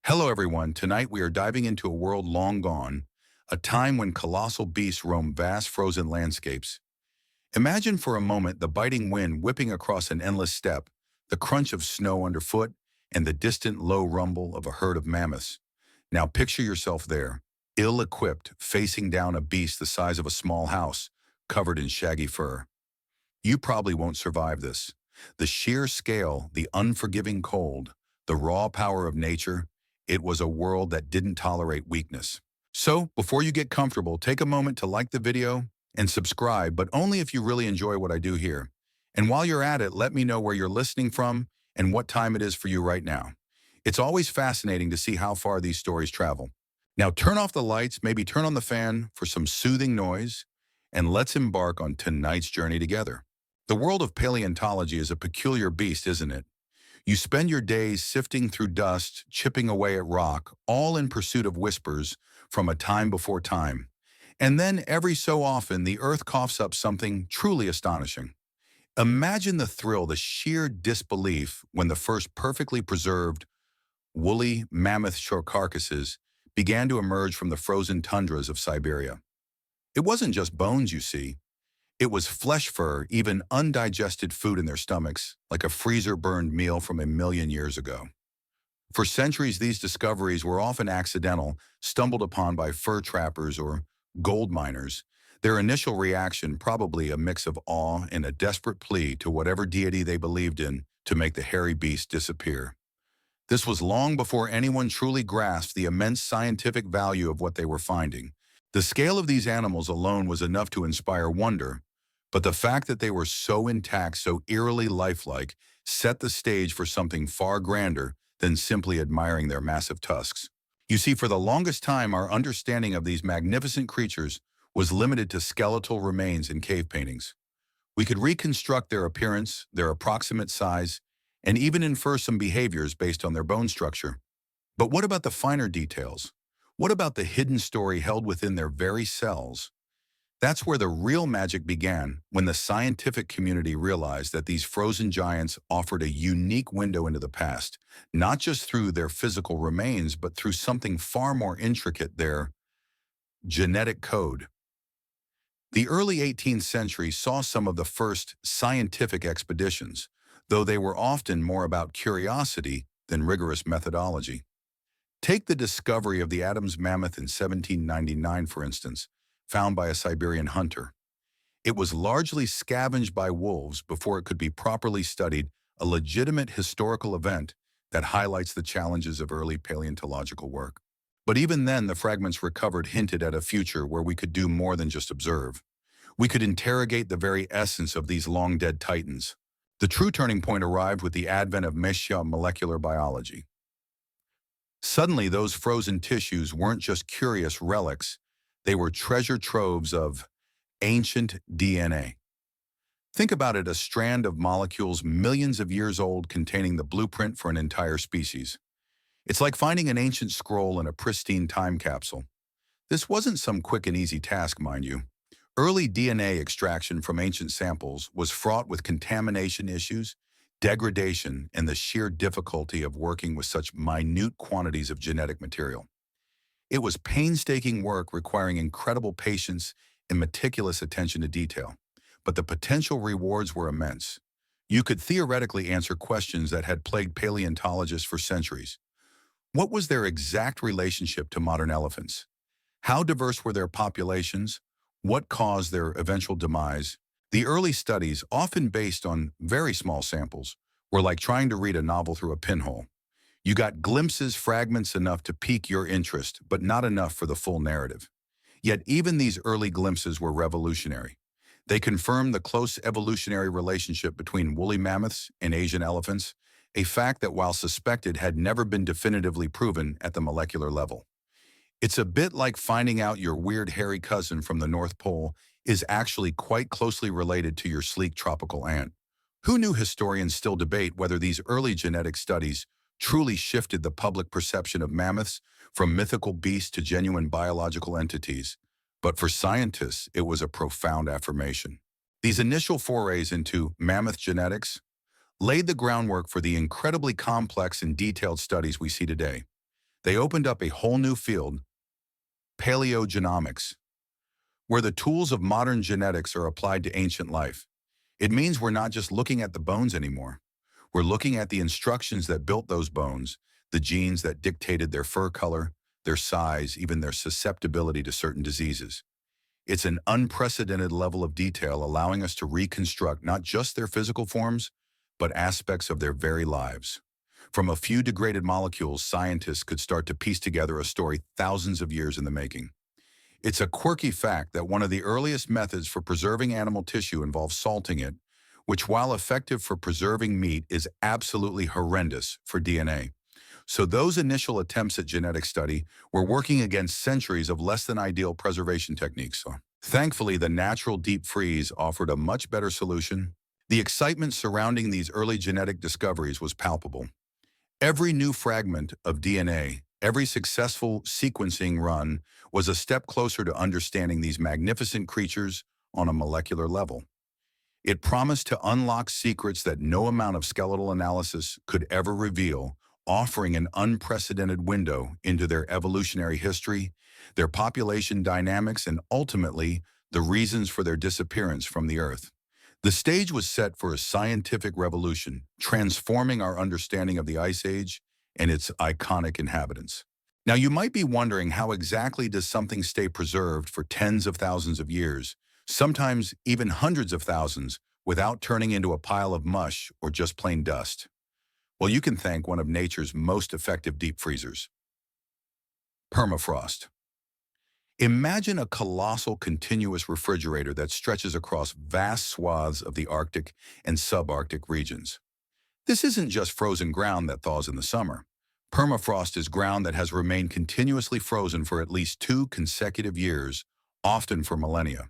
Hello everyone, tonight we are diving into a world long gone, a time when colossal beasts roam vast frozen landscapes. Imagine for a moment the biting wind whipping across an endless steppe, the crunch of snow underfoot, and the distant low rumble of a herd of mammoths. Now picture yourself there, ill-equipped, facing down a beast the size of a small house, covered in shaggy fur. You probably won't survive this. The sheer scale, the unforgiving cold, the raw power of nature, it was a world that didn't tolerate weakness. So, before you get comfortable, take a moment to like the video and subscribe, but only if you really enjoy what I do here. And while you're at it, let me know where you're listening from and what time it is for you right now. It's always fascinating to see how far these stories travel. Now turn off the lights, maybe turn on the fan for some soothing noise, and let's embark on tonight's journey together. The world of paleontology is a peculiar beast, isn't it? You spend your days sifting through dust, chipping away at rock, all in pursuit of whispers from a time before time. And then every so often, the earth coughs up something truly astonishing. Imagine the thrill, the sheer disbelief when the first perfectly preserved, woolly mammoth shore carcasses began to emerge from the frozen tundras of Siberia. It wasn't just bones, you see. It was flesh fur, even undigested food in their stomachs, like a freezer-burned meal from a million years ago. For centuries, these discoveries were often accidental, stumbled upon by fur trappers or gold miners. Their initial reaction probably a mix of awe and a desperate plea to whatever deity they believed in to make the hairy beast disappear. This was long before anyone truly grasped the immense scientific value of what they were finding. The scale of these animals alone was enough to inspire wonder, but the fact that they were so intact, so eerily lifelike, set the stage for something far grander than simply admiring their massive tusks. You see, for the longest time, our understanding of these magnificent creatures was limited to skeletal remains in cave paintings. We could reconstruct their appearance, their approximate size, and even infer some behaviors based on their bone structure. But what about the finer details? What about the hidden story held within their very cells? That's where the real magic began, when the scientific community realized that these frozen giants offered a unique window into the past, not just through their physical remains, but through something far more intricate, their genetic code. The early 18th century saw some of the first scientific expeditions, though they were often more about curiosity than rigorous methodology. Take the discovery of the Adams mammoth in 1799, for instance, found by a Siberian hunter. It was largely scavenged by wolves before it could be properly studied, a legitimate historical event that highlights the challenges of early paleontological work. But even then, the fragments recovered hinted at a future where we could do more than just observe. We could interrogate the very essence of these long-dead titans. The true turning point arrived with the advent of molecular biology. Suddenly, those frozen tissues weren't just curious relics, they were treasure troves of ancient DNA. Think about it, a strand of molecules millions of years old containing the blueprint for an entire species. It's like finding an ancient scroll in a pristine time capsule. This wasn't some quick and easy task, mind you. Early DNA extraction from ancient samples was fraught with contamination issues, degradation, and the sheer difficulty of working with such minute quantities of genetic material. It was painstaking work requiring incredible patience and meticulous attention to detail, but the potential rewards were immense. You could theoretically answer questions that had plagued paleontologists for centuries. What was their exact relationship to modern elephants? How diverse were their populations? What caused their eventual demise? The early studies, often based on very small samples, were like trying to read a novel through a pinhole. You got glimpses, fragments enough to pique your interest, but not enough for the full narrative. Yet even these early glimpses were revolutionary. They confirmed the close evolutionary relationship between woolly mammoths and Asian elephants, a fact that, while suspected, had never been definitively proven at the molecular level. It's a bit like finding out your weird hairy cousin from the North Pole is actually quite closely related to your sleek tropical aunt. Who knew? Historians still debate whether these early genetic studies truly shifted the public perception of mammoths from mythical beasts to genuine biological entities. But for scientists, it was a profound affirmation. These initial forays into mammoth genetics laid the groundwork for the incredibly complex and detailed studies we see today. They opened up a whole new field, paleogenomics, where the tools of modern genetics are applied to ancient life. It means we're not just looking at the bones anymore. We're looking at the instructions that built those bones, the genes that dictated their fur color, their size, even their susceptibility to certain diseases. It's an unprecedented level of detail, allowing us to reconstruct not just their physical forms, but aspects of their very lives. From a few degraded molecules, scientists could start to piece together a story thousands of years in the making. It's a quirky fact that one of the earliest methods for preserving animal tissue involves salting it, which, while effective for preserving meat, is absolutely horrendous for DNA. So those initial attempts at genetic study were working against centuries of less than ideal preservation techniques. Thankfully, the natural deep freeze offered a much better solution. The excitement surrounding these early genetic discoveries was palpable. Every new fragment of DNA, every successful sequencing run, was a step closer to understanding these magnificent creatures on a molecular level. It promised to unlock secrets that no amount of skeletal analysis could ever reveal, offering an unprecedented window into their evolutionary history, their population dynamics, and ultimately, the reasons for their disappearance from the Earth. The stage was set for a scientific revolution, transforming our understanding of the Ice Age and its iconic inhabitants. Now, you might be wondering, how exactly does something stay preserved for tens of thousands of years, sometimes even hundreds of thousands, without turning into a pile of mush or just plain dust? Well, you can thank one of nature's most effective deep freezers: permafrost. Imagine a colossal continuous refrigerator that stretches across vast swaths of the Arctic and subarctic regions. This isn't just frozen ground that thaws in the summer. Permafrost is ground that has remained continuously frozen for at least 2 consecutive years, often for millennia.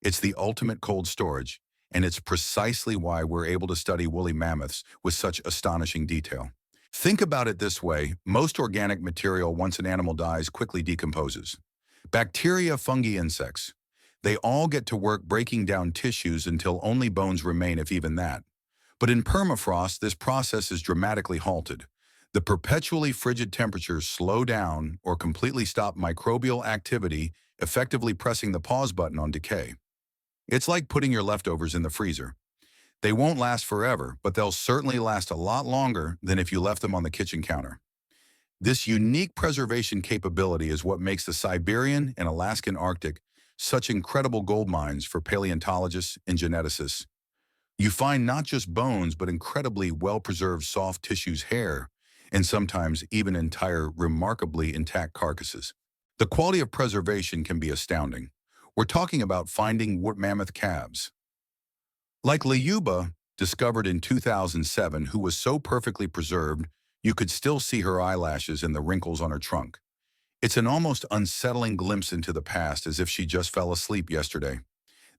It's the ultimate cold storage, and it's precisely why we're able to study woolly mammoths with such astonishing detail. Think about it this way: most organic material, once an animal dies, quickly decomposes. Bacteria, fungi, insects. They all get to work breaking down tissues until only bones remain, if even that. But in permafrost, this process is dramatically halted. The perpetually frigid temperatures slow down or completely stop microbial activity, effectively pressing the pause button on decay. It's like putting your leftovers in the freezer. They won't last forever, but they'll certainly last a lot longer than if you left them on the kitchen counter. This unique preservation capability is what makes the Siberian and Alaskan Arctic such incredible gold mines for paleontologists and geneticists. You find not just bones, but incredibly well-preserved soft tissues, hair, and sometimes even entire remarkably intact carcasses. The quality of preservation can be astounding. We're talking about finding wood mammoth calves, like Lyuba, discovered in 2007, who was so perfectly preserved you could still see her eyelashes and the wrinkles on her trunk. It's an almost unsettling glimpse into the past, as if she just fell asleep yesterday.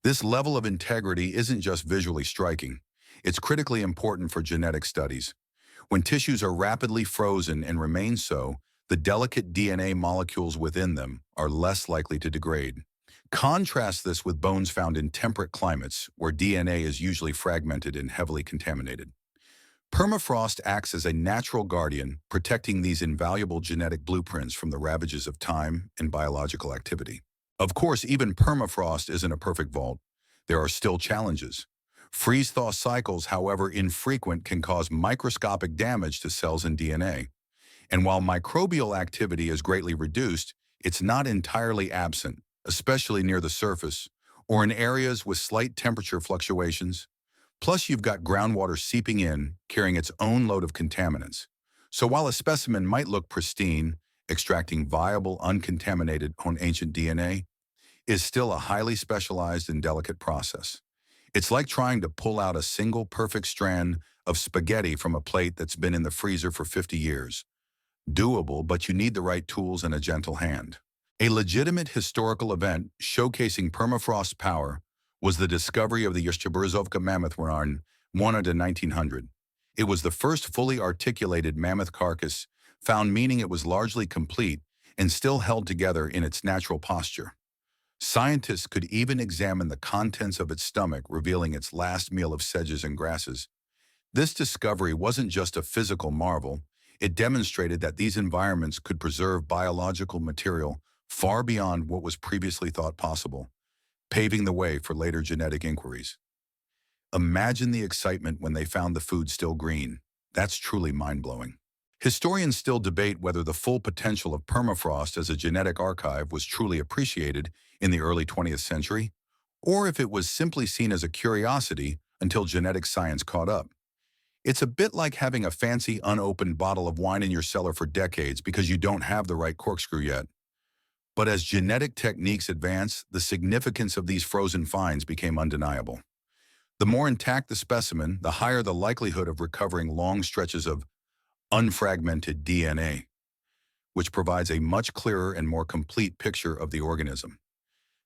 This level of integrity isn't just visually striking. It's critically important for genetic studies. When tissues are rapidly frozen and remain so, the delicate DNA molecules within them are less likely to degrade. Contrast this with bones found in temperate climates, where DNA is usually fragmented and heavily contaminated. Permafrost acts as a natural guardian, protecting these invaluable genetic blueprints from the ravages of time and biological activity. Of course, even permafrost isn't a perfect vault. There are still challenges. Freeze-thaw cycles, however infrequent, can cause microscopic damage to cells and DNA. And while microbial activity is greatly reduced, it's not entirely absent, especially near the surface or in areas with slight temperature fluctuations. Plus, you've got groundwater seeping in, carrying its own load of contaminants. So while a specimen might look pristine, extracting viable, uncontaminated ancient DNA is still a highly specialized and delicate process. It's like trying to pull out a single perfect strand of spaghetti from a plate that's been in the freezer for 50 years. Doable, but you need the right tools and a gentle hand. A legitimate historical event showcasing permafrost's power was the discovery of the Yashchaberzovka mammoth in 1900. It was the first fully articulated mammoth carcass found, meaning it was largely complete and still held together in its natural posture. Scientists could even examine the contents of its stomach, revealing its last meal of sedges and grasses. This discovery wasn't just a physical marvel, It demonstrated that these environments could preserve biological material far beyond what was previously thought possible, paving the way for later genetic inquiries. Imagine the excitement when they found the food still green. That's truly mind-blowing. Historians still debate whether the full potential of permafrost as a genetic archive was truly appreciated in the early 20th century, or if it was simply seen as a curiosity until genetic science caught up. It's a bit like having a fancy unopened bottle of wine in your cellar for decades because you don't have the right corkscrew yet. But as genetic techniques advanced, the significance of these frozen finds became undeniable. The more intact the specimen, the higher the likelihood of recovering long stretches of unfragmented DNA, which provides a much clearer and more complete picture of the organism.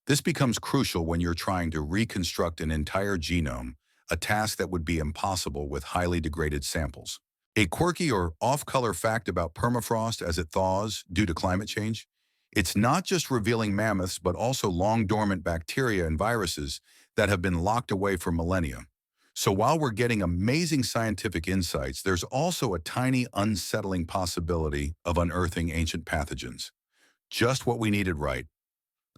This becomes crucial when you're trying to reconstruct an entire genome, a task that would be impossible with highly degraded samples. A quirky or off-color fact about permafrost as it thaws due to climate change: it's not just revealing mammoths, but also long-dormant bacteria and viruses that have been locked away for millennia. So while we're getting amazing scientific insights, there's also a tiny, unsettling possibility of unearthing ancient pathogens. Just what we needed, right?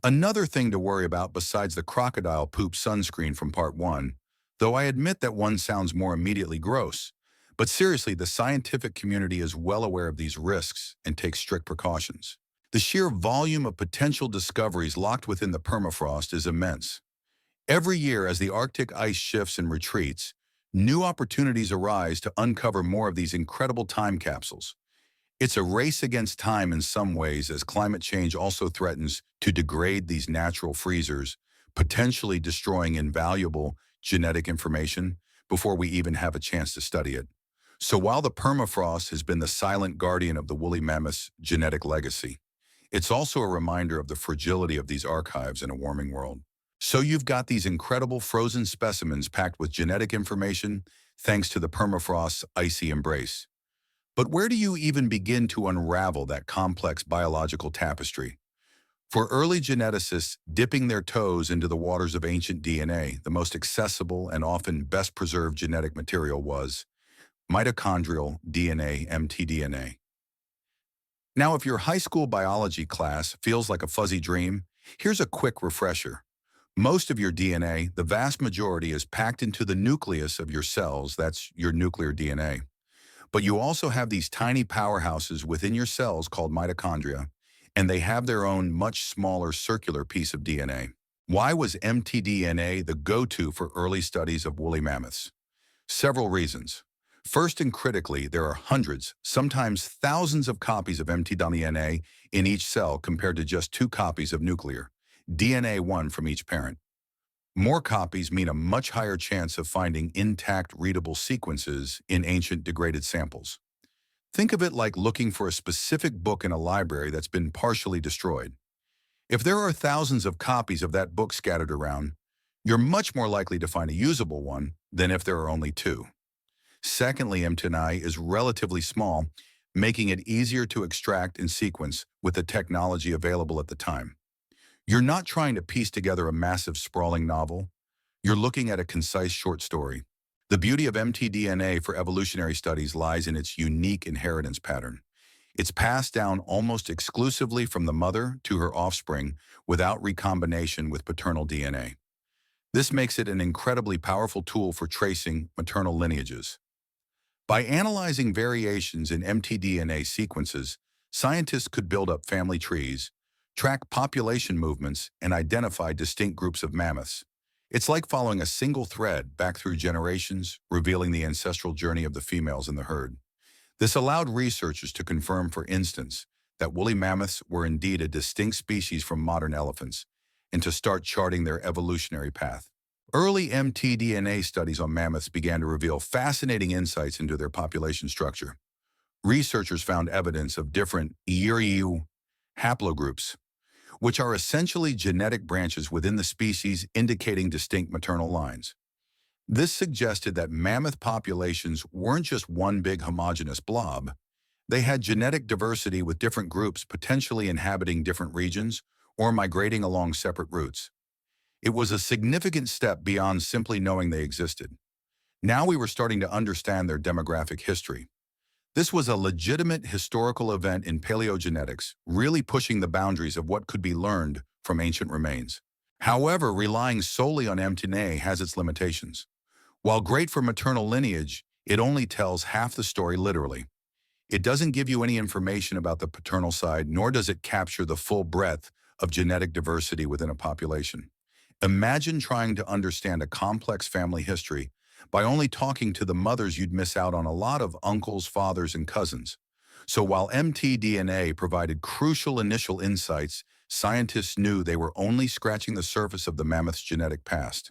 Another thing to worry about besides the crocodile poop sunscreen from part 1, though I admit that one sounds more immediately gross, but seriously, the scientific community is well aware of these risks and takes strict precautions. The sheer volume of potential discoveries locked within the permafrost is immense. Every year, as the Arctic ice shifts and retreats, new opportunities arise to uncover more of these incredible time capsules. It's a race against time in some ways, as climate change also threatens to degrade these natural freezers, potentially destroying invaluable genetic information before we even have a chance to study it. So while the permafrost has been the silent guardian of the woolly mammoth's genetic legacy, it's also a reminder of the fragility of these archives in a warming world. So you've got these incredible frozen specimens packed with genetic information thanks to the permafrost's icy embrace. But where do you even begin to unravel that complex biological tapestry? For early geneticists, dipping their toes into the waters of ancient DNA, the most accessible and often best preserved genetic material was mitochondrial DNA, mtDNA. Now, if your high school biology class feels like a fuzzy dream, here's a quick refresher. Most of your DNA, the vast majority, is packed into the nucleus of your cells. That's your nuclear DNA. But you also have these tiny powerhouses within your cells called mitochondria, and they have their own much smaller circular piece of DNA. Why was mtDNA the go-to for early studies of woolly mammoths? Several reasons. First and critically, there are hundreds, sometimes thousands of copies of mtDNA in each cell compared to just 2 copies of nuclear DNA, one from each parent. More copies mean a much higher chance of finding intact, readable sequences in ancient degraded samples. Think of it like looking for a specific book in a library that's been partially destroyed. If there are thousands of copies of that book scattered around, you're much more likely to find a usable one than if there are only 2. Secondly, mtDNA is relatively small, making it easier to extract and sequence with the technology available at the time. You're not trying to piece together a massive, sprawling novel. You're looking at a concise short story. The beauty of mtDNA for evolutionary studies lies in its unique inheritance pattern. It's passed down almost exclusively from the mother to her offspring without recombination with paternal DNA. This makes it an incredibly powerful tool for tracing maternal lineages. By analyzing variations in mtDNA sequences, scientists could build up family trees, track population movements, and identify distinct groups of mammoths. It's like following a single thread back through generations, revealing the ancestral journey of the females in the herd. This allowed researchers to confirm, for instance, that woolly mammoths were indeed a distinct species from modern elephants, and to start charting their evolutionary path. Early mtDNA studies on mammoths began to reveal fascinating insights into their population structure. Researchers found evidence of different ERU haplogroups, which are essentially genetic branches within the species indicating distinct maternal lines. This suggested that mammoth populations weren't just one big homogeneous blob. They had genetic diversity with different groups potentially inhabiting different regions or migrating along separate routes. It was a significant step beyond simply knowing they existed. Now we were starting to understand their demographic history. This was a legitimate historical event in paleogenetics, really pushing the boundaries of what could be learned from ancient remains. However, relying solely on mDNA has its limitations. While great for maternal lineage, it only tells half the story literally. It doesn't give you any information about the paternal side, nor does it capture the full breadth of genetic diversity within a population. Imagine trying to understand a complex family history by only talking to the mothers. You'd miss out on a lot of uncles, fathers, and cousins. So while mtDNA provided crucial initial insights, scientists knew they were only scratching the surface of the mammoth's genetic past.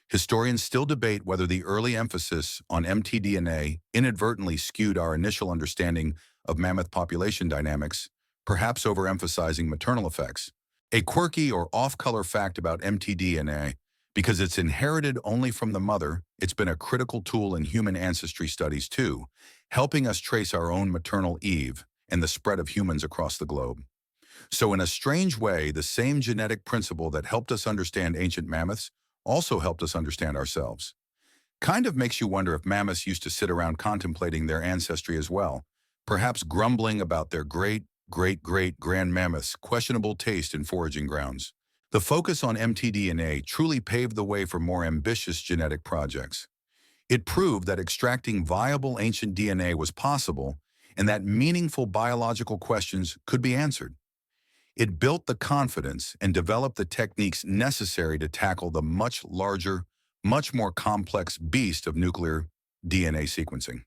Historians still debate whether the early emphasis on mtDNA inadvertently skewed our initial understanding of mammoth population dynamics, perhaps overemphasizing maternal effects. A quirky or off-color fact about mtDNA: because it's inherited only from the mother, it's been a critical tool in human ancestry studies too, helping us trace our own maternal Eve and the spread of humans across the globe. So in a strange way, the same genetic principle that helped us understand ancient mammoths also helped us understand ourselves. Kind of makes you wonder if mammoths used to sit around contemplating their ancestry as well, perhaps grumbling about their great-great-great-grand mammoths' questionable taste in foraging grounds. The focus on mtDNA truly paved the way for more ambitious genetic projects. It proved that extracting viable ancient DNA was possible and that meaningful biological questions could be answered. It built the confidence and developed the techniques necessary to tackle the much larger, much more complex beast of nuclear DNA sequencing.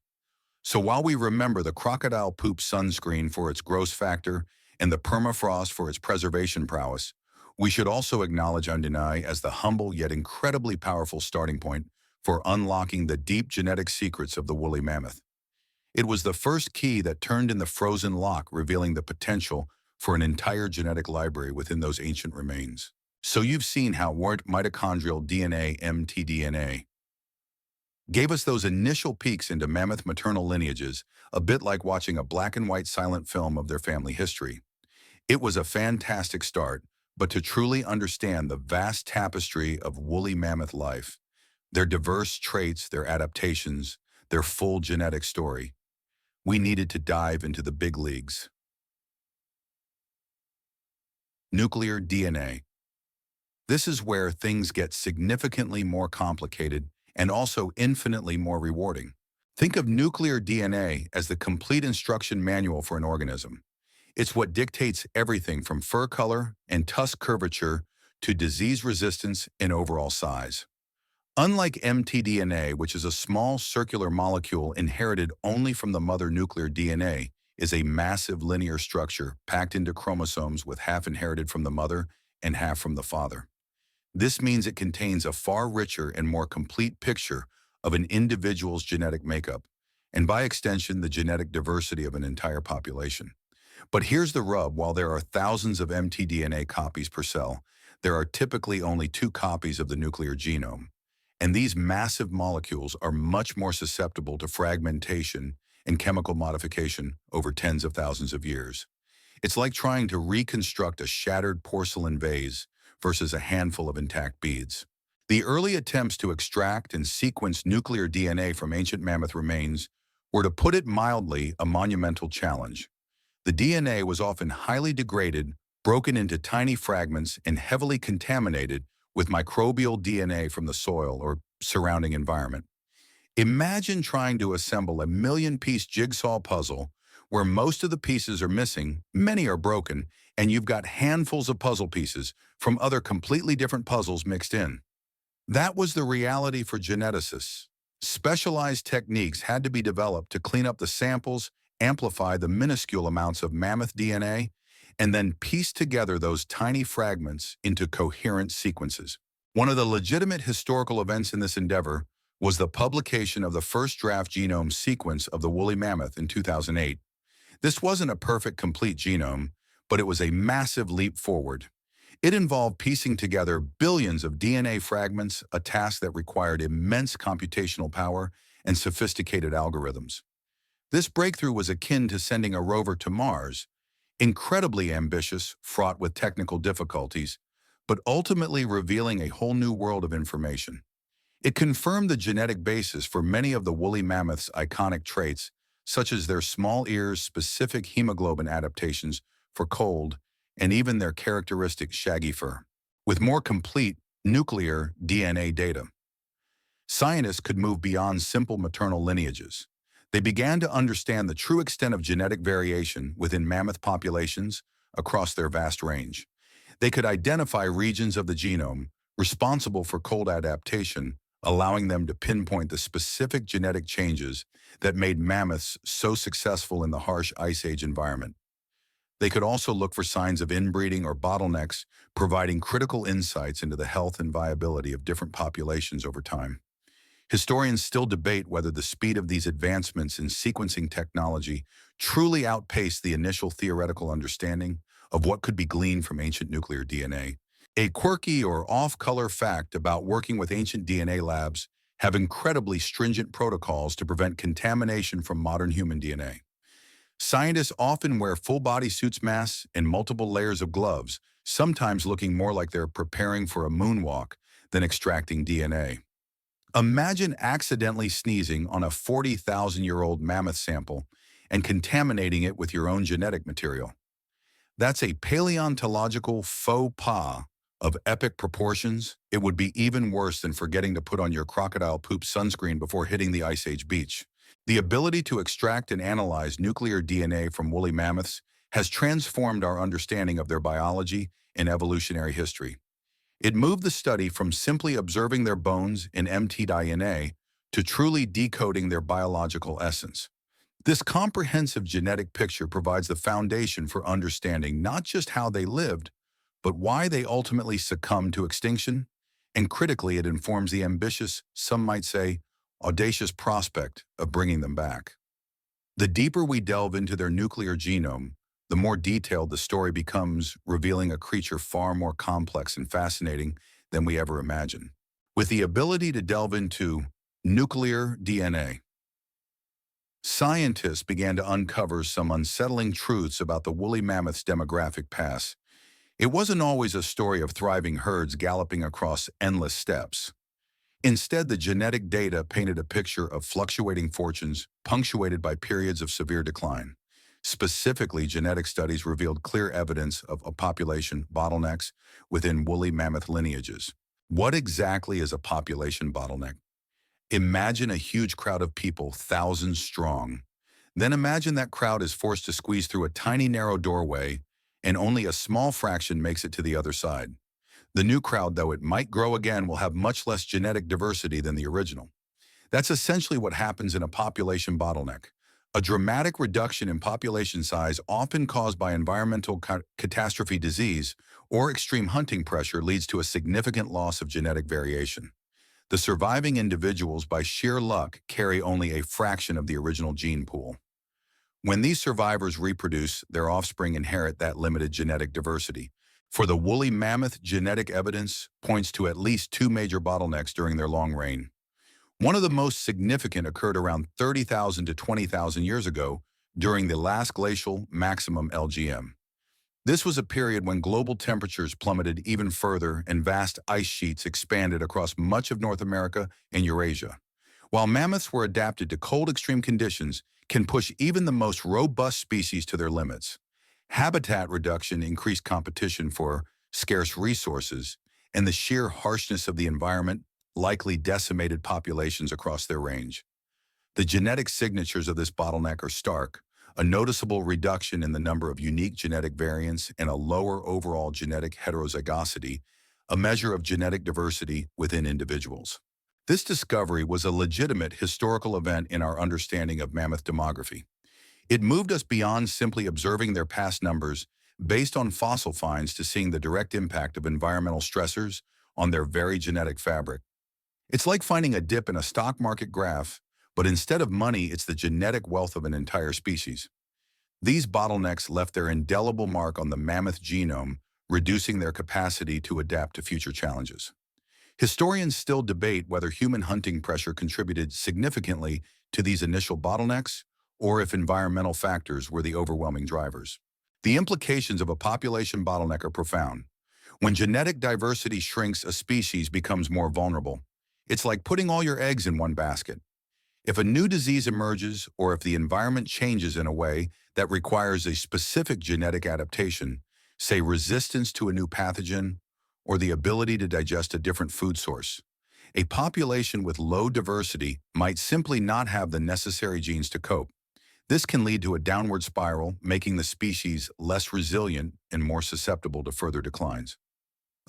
So while we remember the crocodile poop sunscreen for its gross factor and the permafrost for its preservation prowess, we should also acknowledge Undinai as the humble yet incredibly powerful starting point for unlocking the deep genetic secrets of the woolly mammoth. It was the first key that turned in the frozen lock, revealing the potential for an entire genetic library within those ancient remains. So you've seen how mitochondrial DNA, mtDNA, gave us those initial peeks into mammoth maternal lineages, a bit like watching a black and white silent film of their family history. It was a fantastic start, but to truly understand the vast tapestry of woolly mammoth life, their diverse traits, their adaptations, their full genetic story, we needed to dive into the big leagues. Nuclear DNA. This is where things get significantly more complicated and also infinitely more rewarding. Think of nuclear DNA as the complete instruction manual for an organism. It's what dictates everything from fur color and tusk curvature to disease resistance and overall size. Unlike mtDNA, which is a small circular molecule inherited only from the mother, nuclear DNA is a massive linear structure packed into chromosomes with half inherited from the mother and half from the father. This means it contains a far richer and more complete picture of an individual's genetic makeup, and by extension, the genetic diversity of an entire population. But here's the rub: while there are thousands of mtDNA copies per cell, there are typically only 2 copies of the nuclear genome. And these massive molecules are much more susceptible to fragmentation and chemical modification over tens of thousands of years. It's like trying to reconstruct a shattered porcelain vase versus a handful of intact beads. The early attempts to extract and sequence nuclear DNA from ancient mammoth remains were, to put it mildly, a monumental challenge. The DNA was often highly degraded, broken into tiny fragments, and heavily contaminated with microbial DNA from the soil or surrounding environment. Imagine trying to assemble a million-piece jigsaw puzzle where most of the pieces are missing, many are broken, and you've got handfuls of puzzle pieces from other completely different puzzles mixed in. That was the reality for geneticists. Specialized techniques had to be developed to clean up the samples, amplify the minuscule amounts of mammoth DNA, and then piece together those tiny fragments into coherent sequences. One of the legitimate historical events in this endeavor was the publication of the first draft genome sequence of the woolly mammoth in 2008. This wasn't a perfect, complete genome, but it was a massive leap forward. It involved piecing together billions of DNA fragments, a task that required immense computational power and sophisticated algorithms. This breakthrough was akin to sending a rover to Mars, incredibly ambitious, fraught with technical difficulties, but ultimately revealing a whole new world of information. It confirmed the genetic basis for many of the woolly mammoth's iconic traits, such as their small ears' specific hemoglobin adaptations for cold, and even their characteristic shaggy fur. With more complete nuclear DNA data, scientists could move beyond simple maternal lineages. They began to understand the true extent of genetic variation within mammoth populations across their vast range. They could identify regions of the genome responsible for cold adaptation, allowing them to pinpoint the specific genetic changes that made mammoths so successful in the harsh Ice Age environment. They could also look for signs of inbreeding or bottlenecks, providing critical insights into the health and viability of different populations over time. Historians still debate whether the speed of these advancements in sequencing technology truly outpaced the initial theoretical understanding of what could be gleaned from ancient nuclear DNA. A quirky or off-color fact about working with ancient DNA labs have incredibly stringent protocols to prevent contamination from modern human DNA. Scientists often wear full-body suits, masks, and multiple layers of gloves, sometimes looking more like they're preparing for a moonwalk than extracting DNA. Imagine accidentally sneezing on a 40,000-year-old mammoth sample and contaminating it with your own genetic material. That's a paleontological faux pas of epic proportions. It would be even worse than forgetting to put on your crocodile poop sunscreen before hitting the Ice Age beach. The ability to extract and analyze nuclear DNA from woolly mammoths has transformed our understanding of their biology and evolutionary history. It moved the study from simply observing their bones and mtDNA to truly decoding their biological essence. This comprehensive genetic picture provides the foundation for understanding not just how they lived, but why they ultimately succumbed to extinction, and critically, it informs the ambitious, some might say, audacious prospect of bringing them back. The deeper we delve into their nuclear genome, the more detailed the story becomes, revealing a creature far more complex and fascinating than we ever imagined. With the ability to delve into nuclear DNA, scientists began to uncover some unsettling truths about the woolly mammoth's demographic past. It wasn't always a story of thriving herds galloping across endless steppes. Instead, the genetic data painted a picture of fluctuating fortunes punctuated by periods of severe decline. Specifically, genetic studies revealed clear evidence of population bottlenecks within woolly mammoth lineages. What exactly is a population bottleneck? Imagine a huge crowd of people, thousands strong. Then imagine that crowd is forced to squeeze through a tiny narrow doorway, and only a small fraction makes it to the other side. The new crowd, though it might grow again, will have much less genetic diversity than the original. That's essentially what happens in a population bottleneck. A dramatic reduction in population size, often caused by environmental catastrophe, disease, or extreme hunting pressure, leads to a significant loss of genetic variation. The surviving individuals, by sheer luck, carry only a fraction of the original gene pool. When these survivors reproduce, their offspring inherit that limited genetic diversity. For the woolly mammoth, genetic evidence points to at least two major bottlenecks during their long reign. One of the most significant occurred around 30,000 to 20,000 years ago during the last glacial maximum LGM. This was a period when global temperatures plummeted even further and vast ice sheets expanded across much of North America and Eurasia. While mammoths were adapted to cold extreme conditions, can push even the most robust species to their limits. Habitat reduction increased competition for scarce resources, and the sheer harshness of the environment likely decimated populations across their range. The genetic signatures of this bottleneck are stark: a noticeable reduction in the number of unique genetic variants and a lower overall genetic heterozygosity, a measure of genetic diversity within individuals. This discovery was a legitimate historical event in our understanding of mammoth demography. It moved us beyond simply observing their past numbers based on fossil finds to seeing the direct impact of environmental stressors on their very genetic fabric. It's like finding a dip in a stock market graph, but instead of money, it's the genetic wealth of an entire species. These bottlenecks left their indelible mark on the mammoth genome, reducing their capacity to adapt to future challenges. Historians still debate whether human hunting pressure contributed significantly to these initial bottlenecks, or if environmental factors were the overwhelming drivers. The implications of a population bottleneck are profound. When genetic diversity shrinks, a species becomes more vulnerable. It's like putting all your eggs in one basket. If a new disease emerges or if the environment changes in a way that requires a specific genetic adaptation, say resistance to a new pathogen or the ability to digest a different food source, a population with low diversity might simply not have the necessary genes to cope. This can lead to a downward spiral, making the species less resilient and more susceptible to further declines.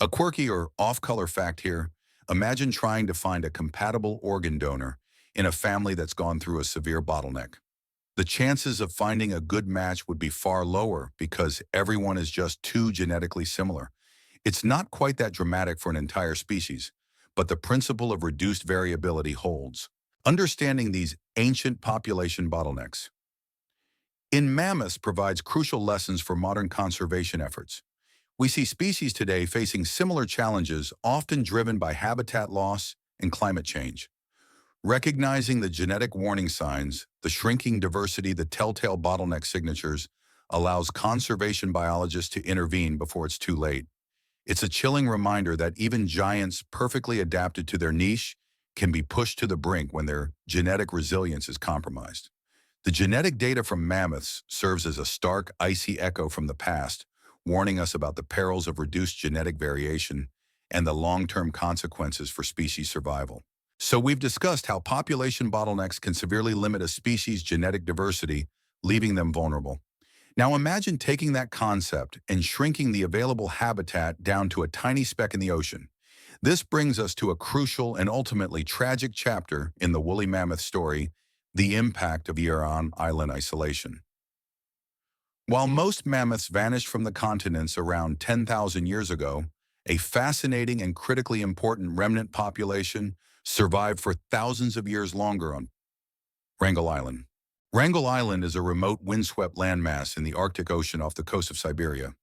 A quirky or off-color fact here: imagine trying to find a compatible organ donor in a family that's gone through a severe bottleneck. The chances of finding a good match would be far lower because everyone is just too genetically similar. It's not quite that dramatic for an entire species, but the principle of reduced variability holds. Understanding these ancient population bottlenecks in mammoths provides crucial lessons for modern conservation efforts. We see species today facing similar challenges, often driven by habitat loss and climate change. Recognizing the genetic warning signs, the shrinking diversity, the telltale bottleneck signatures, allows conservation biologists to intervene before it's too late. It's a chilling reminder that even giants perfectly adapted to their niche can be pushed to the brink when their genetic resilience is compromised. The genetic data from mammoths serves as a stark, icy echo from the past, warning us about the perils of reduced genetic variation and the long-term consequences for species survival. So we've discussed how population bottlenecks can severely limit a species' genetic diversity, leaving them vulnerable. Now imagine taking that concept and shrinking the available habitat down to a tiny speck in the ocean. This brings us to a crucial and ultimately tragic chapter in the woolly mammoth story: the impact of Wrangel Island isolation. While most mammoths vanished from the continents around 10,000 years ago, a fascinating and critically important remnant population survived for thousands of years longer on Wrangel Island. Wrangel Island is a remote windswept landmass in the Arctic Ocean off the coast of Siberia.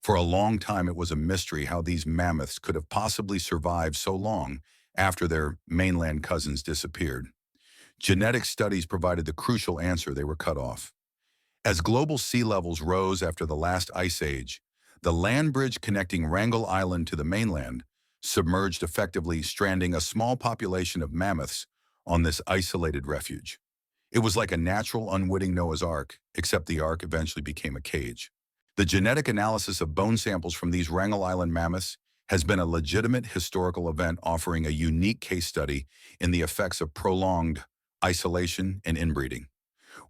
For a long time, it was a mystery how these mammoths could have possibly survived so long after their mainland cousins disappeared. Genetic studies provided the crucial answer: they were cut off. As global sea levels rose after the last ice age, the land bridge connecting Wrangel Island to the mainland submerged, effectively stranding a small population of mammoths on this isolated refuge. It was like a natural, unwitting Noah's Ark, except the Ark eventually became a cage. The genetic analysis of bone samples from these Wrangel Island mammoths has been a legitimate historical event, offering a unique case study in the effects of prolonged isolation and inbreeding.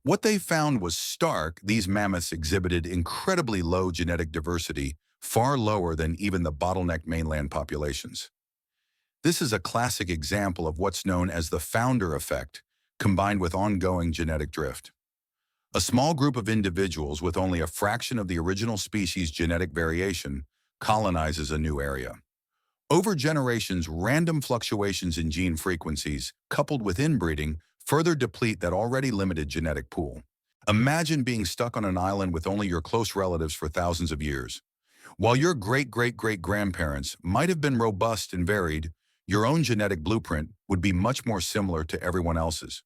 What they found was stark: these mammoths exhibited incredibly low genetic diversity, far lower than even the bottleneck mainland populations. This is a classic example of what's known as the founder effect, combined with ongoing genetic drift. A small group of individuals with only a fraction of the original species' genetic variation colonizes a new area. Over generations, random fluctuations in gene frequencies, coupled with inbreeding, further deplete that already limited genetic pool. Imagine being stuck on an island with only your close relatives for thousands of years. While your great-great-great-grandparents might have been robust and varied, your own genetic blueprint would be much more similar to everyone else's.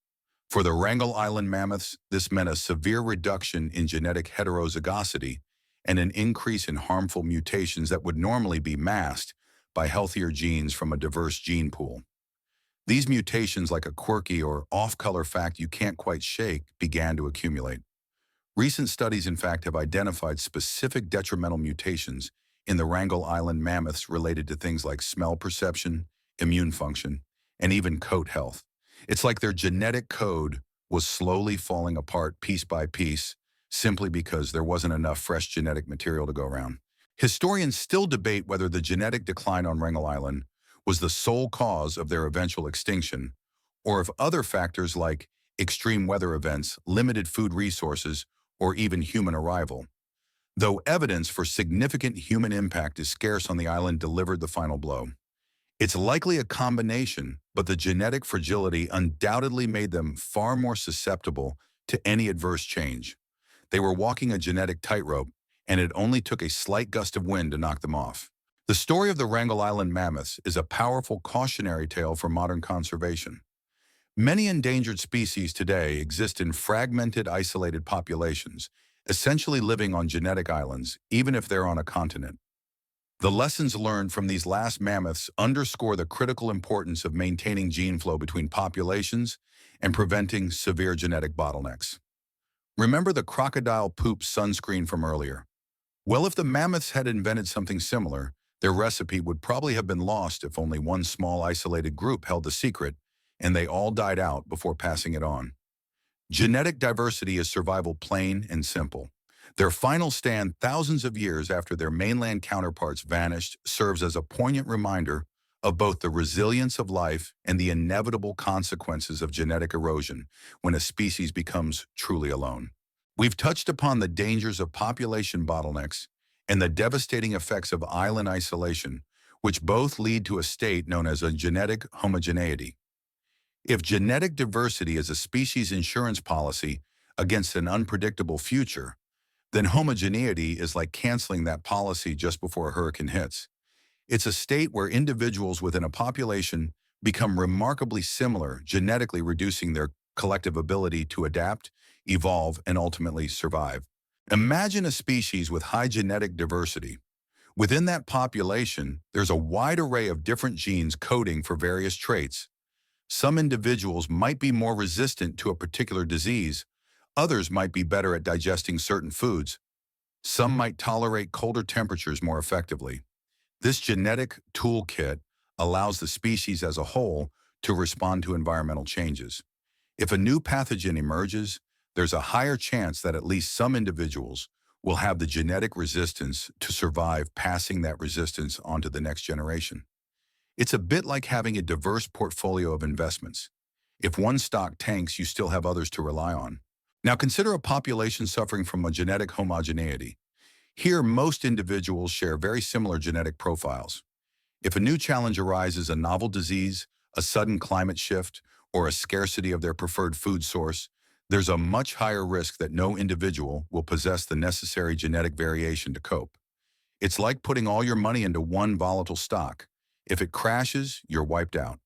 For the Wrangel Island mammoths, this meant a severe reduction in genetic heterozygosity and an increase in harmful mutations that would normally be masked by healthier genes from a diverse gene pool. These mutations, like a quirky or off-color fact you can't quite shake, began to accumulate. Recent studies, in fact, have identified specific detrimental mutations in the Wrangel Island mammoths related to things like smell perception, immune function, and even coat health. It's like their genetic code was slowly falling apart piece by piece, simply because there wasn't enough fresh genetic material to go around. Historians still debate whether the genetic decline on Wrangel Island was the sole cause of their eventual extinction, or if other factors like extreme weather events, limited food resources, or even human arrival. Though evidence for significant human impact is scarce on the island, delivered the final blow. It's likely a combination, but the genetic fragility undoubtedly made them far more susceptible to any adverse change. They were walking a genetic tightrope, and it only took a slight gust of wind to knock them off. The story of the Wrangel Island mammoths is a powerful cautionary tale for modern conservation. Many endangered species today exist in fragmented, isolated populations, essentially living on genetic islands, even if they're on a continent. The lessons learned from these last mammoths underscore the critical importance of maintaining gene flow between populations and preventing severe genetic bottlenecks. Remember the crocodile poop sunscreen from earlier? Well, if the mammoths had invented something similar, their recipe would probably have been lost if only one small isolated group held the secret and they all died out before passing it on. Genetic diversity is survival plain and simple. Their final stand thousands of years after their mainland counterparts vanished serves as a poignant reminder of both the resilience of life and the inevitable consequences of genetic erosion when a species becomes truly alone. We've touched upon the dangers of population bottlenecks and the devastating effects of island isolation, which both lead to a state known as a genetic homogeneity. If genetic diversity is a species insurance policy against an unpredictable future, then homogeneity is like canceling that policy just before a hurricane hits. It's a state where individuals within a population become remarkably similar, genetically reducing their collective ability to adapt, evolve, and ultimately survive. Imagine a species with high genetic diversity. Within that population, there's a wide array of different genes coding for various traits. Some individuals might be more resistant to a particular disease, others might be better at digesting certain foods, some might tolerate colder temperatures more effectively. This genetic toolkit allows the species as a whole to respond to environmental changes. If a new pathogen emerges, there's a higher chance that at least some individuals will have the genetic resistance to survive, passing that resistance on to the next generation. It's a bit like having a diverse portfolio of investments. If one stock tanks, you still have others to rely on. Now consider a population suffering from a genetic homogeneity. Here, most individuals share very similar genetic profiles. If a new challenge arises, a novel disease, a sudden climate shift, or a scarcity of their preferred food source, there's a much higher risk that no individual will possess the necessary genetic variation to cope. It's like putting all your money into one volatile stock. If it crashes, you're wiped out.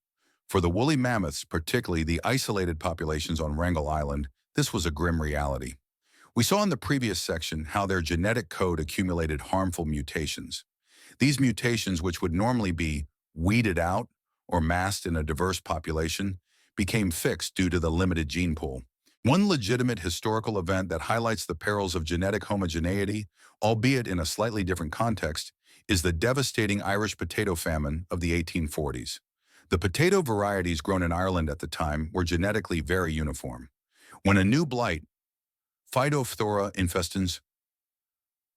For the woolly mammoths, particularly the isolated populations on Wrangel Island, this was a grim reality. We saw in the previous section how their genetic code accumulated harmful mutations. These mutations, which would normally be weeded out or masked in a diverse population, became fixed due to the limited gene pool. One legitimate historical event that highlights the perils of genetic homogeneity, albeit in a slightly different context, is the devastating Irish potato famine of the 1840s. The potato varieties grown in Ireland at the time were genetically very uniform. When a new blight, Phytophthora infestans,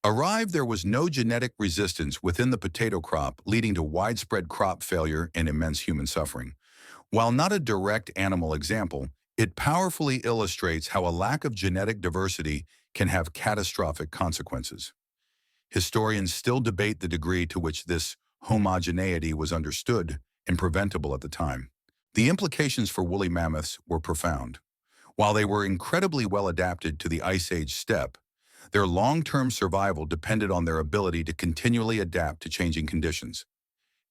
arrived, there was no genetic resistance within the potato crop, leading to widespread crop failure and immense human suffering. While not a direct animal example, it powerfully illustrates how a lack of genetic diversity can have catastrophic consequences. Historians still debate the degree to which this homogeneity was understood and preventable at the time. The implications for woolly mammoths were profound. While they were incredibly well adapted to the Ice Age steppe, their long-term survival depended on their ability to continually adapt to changing conditions.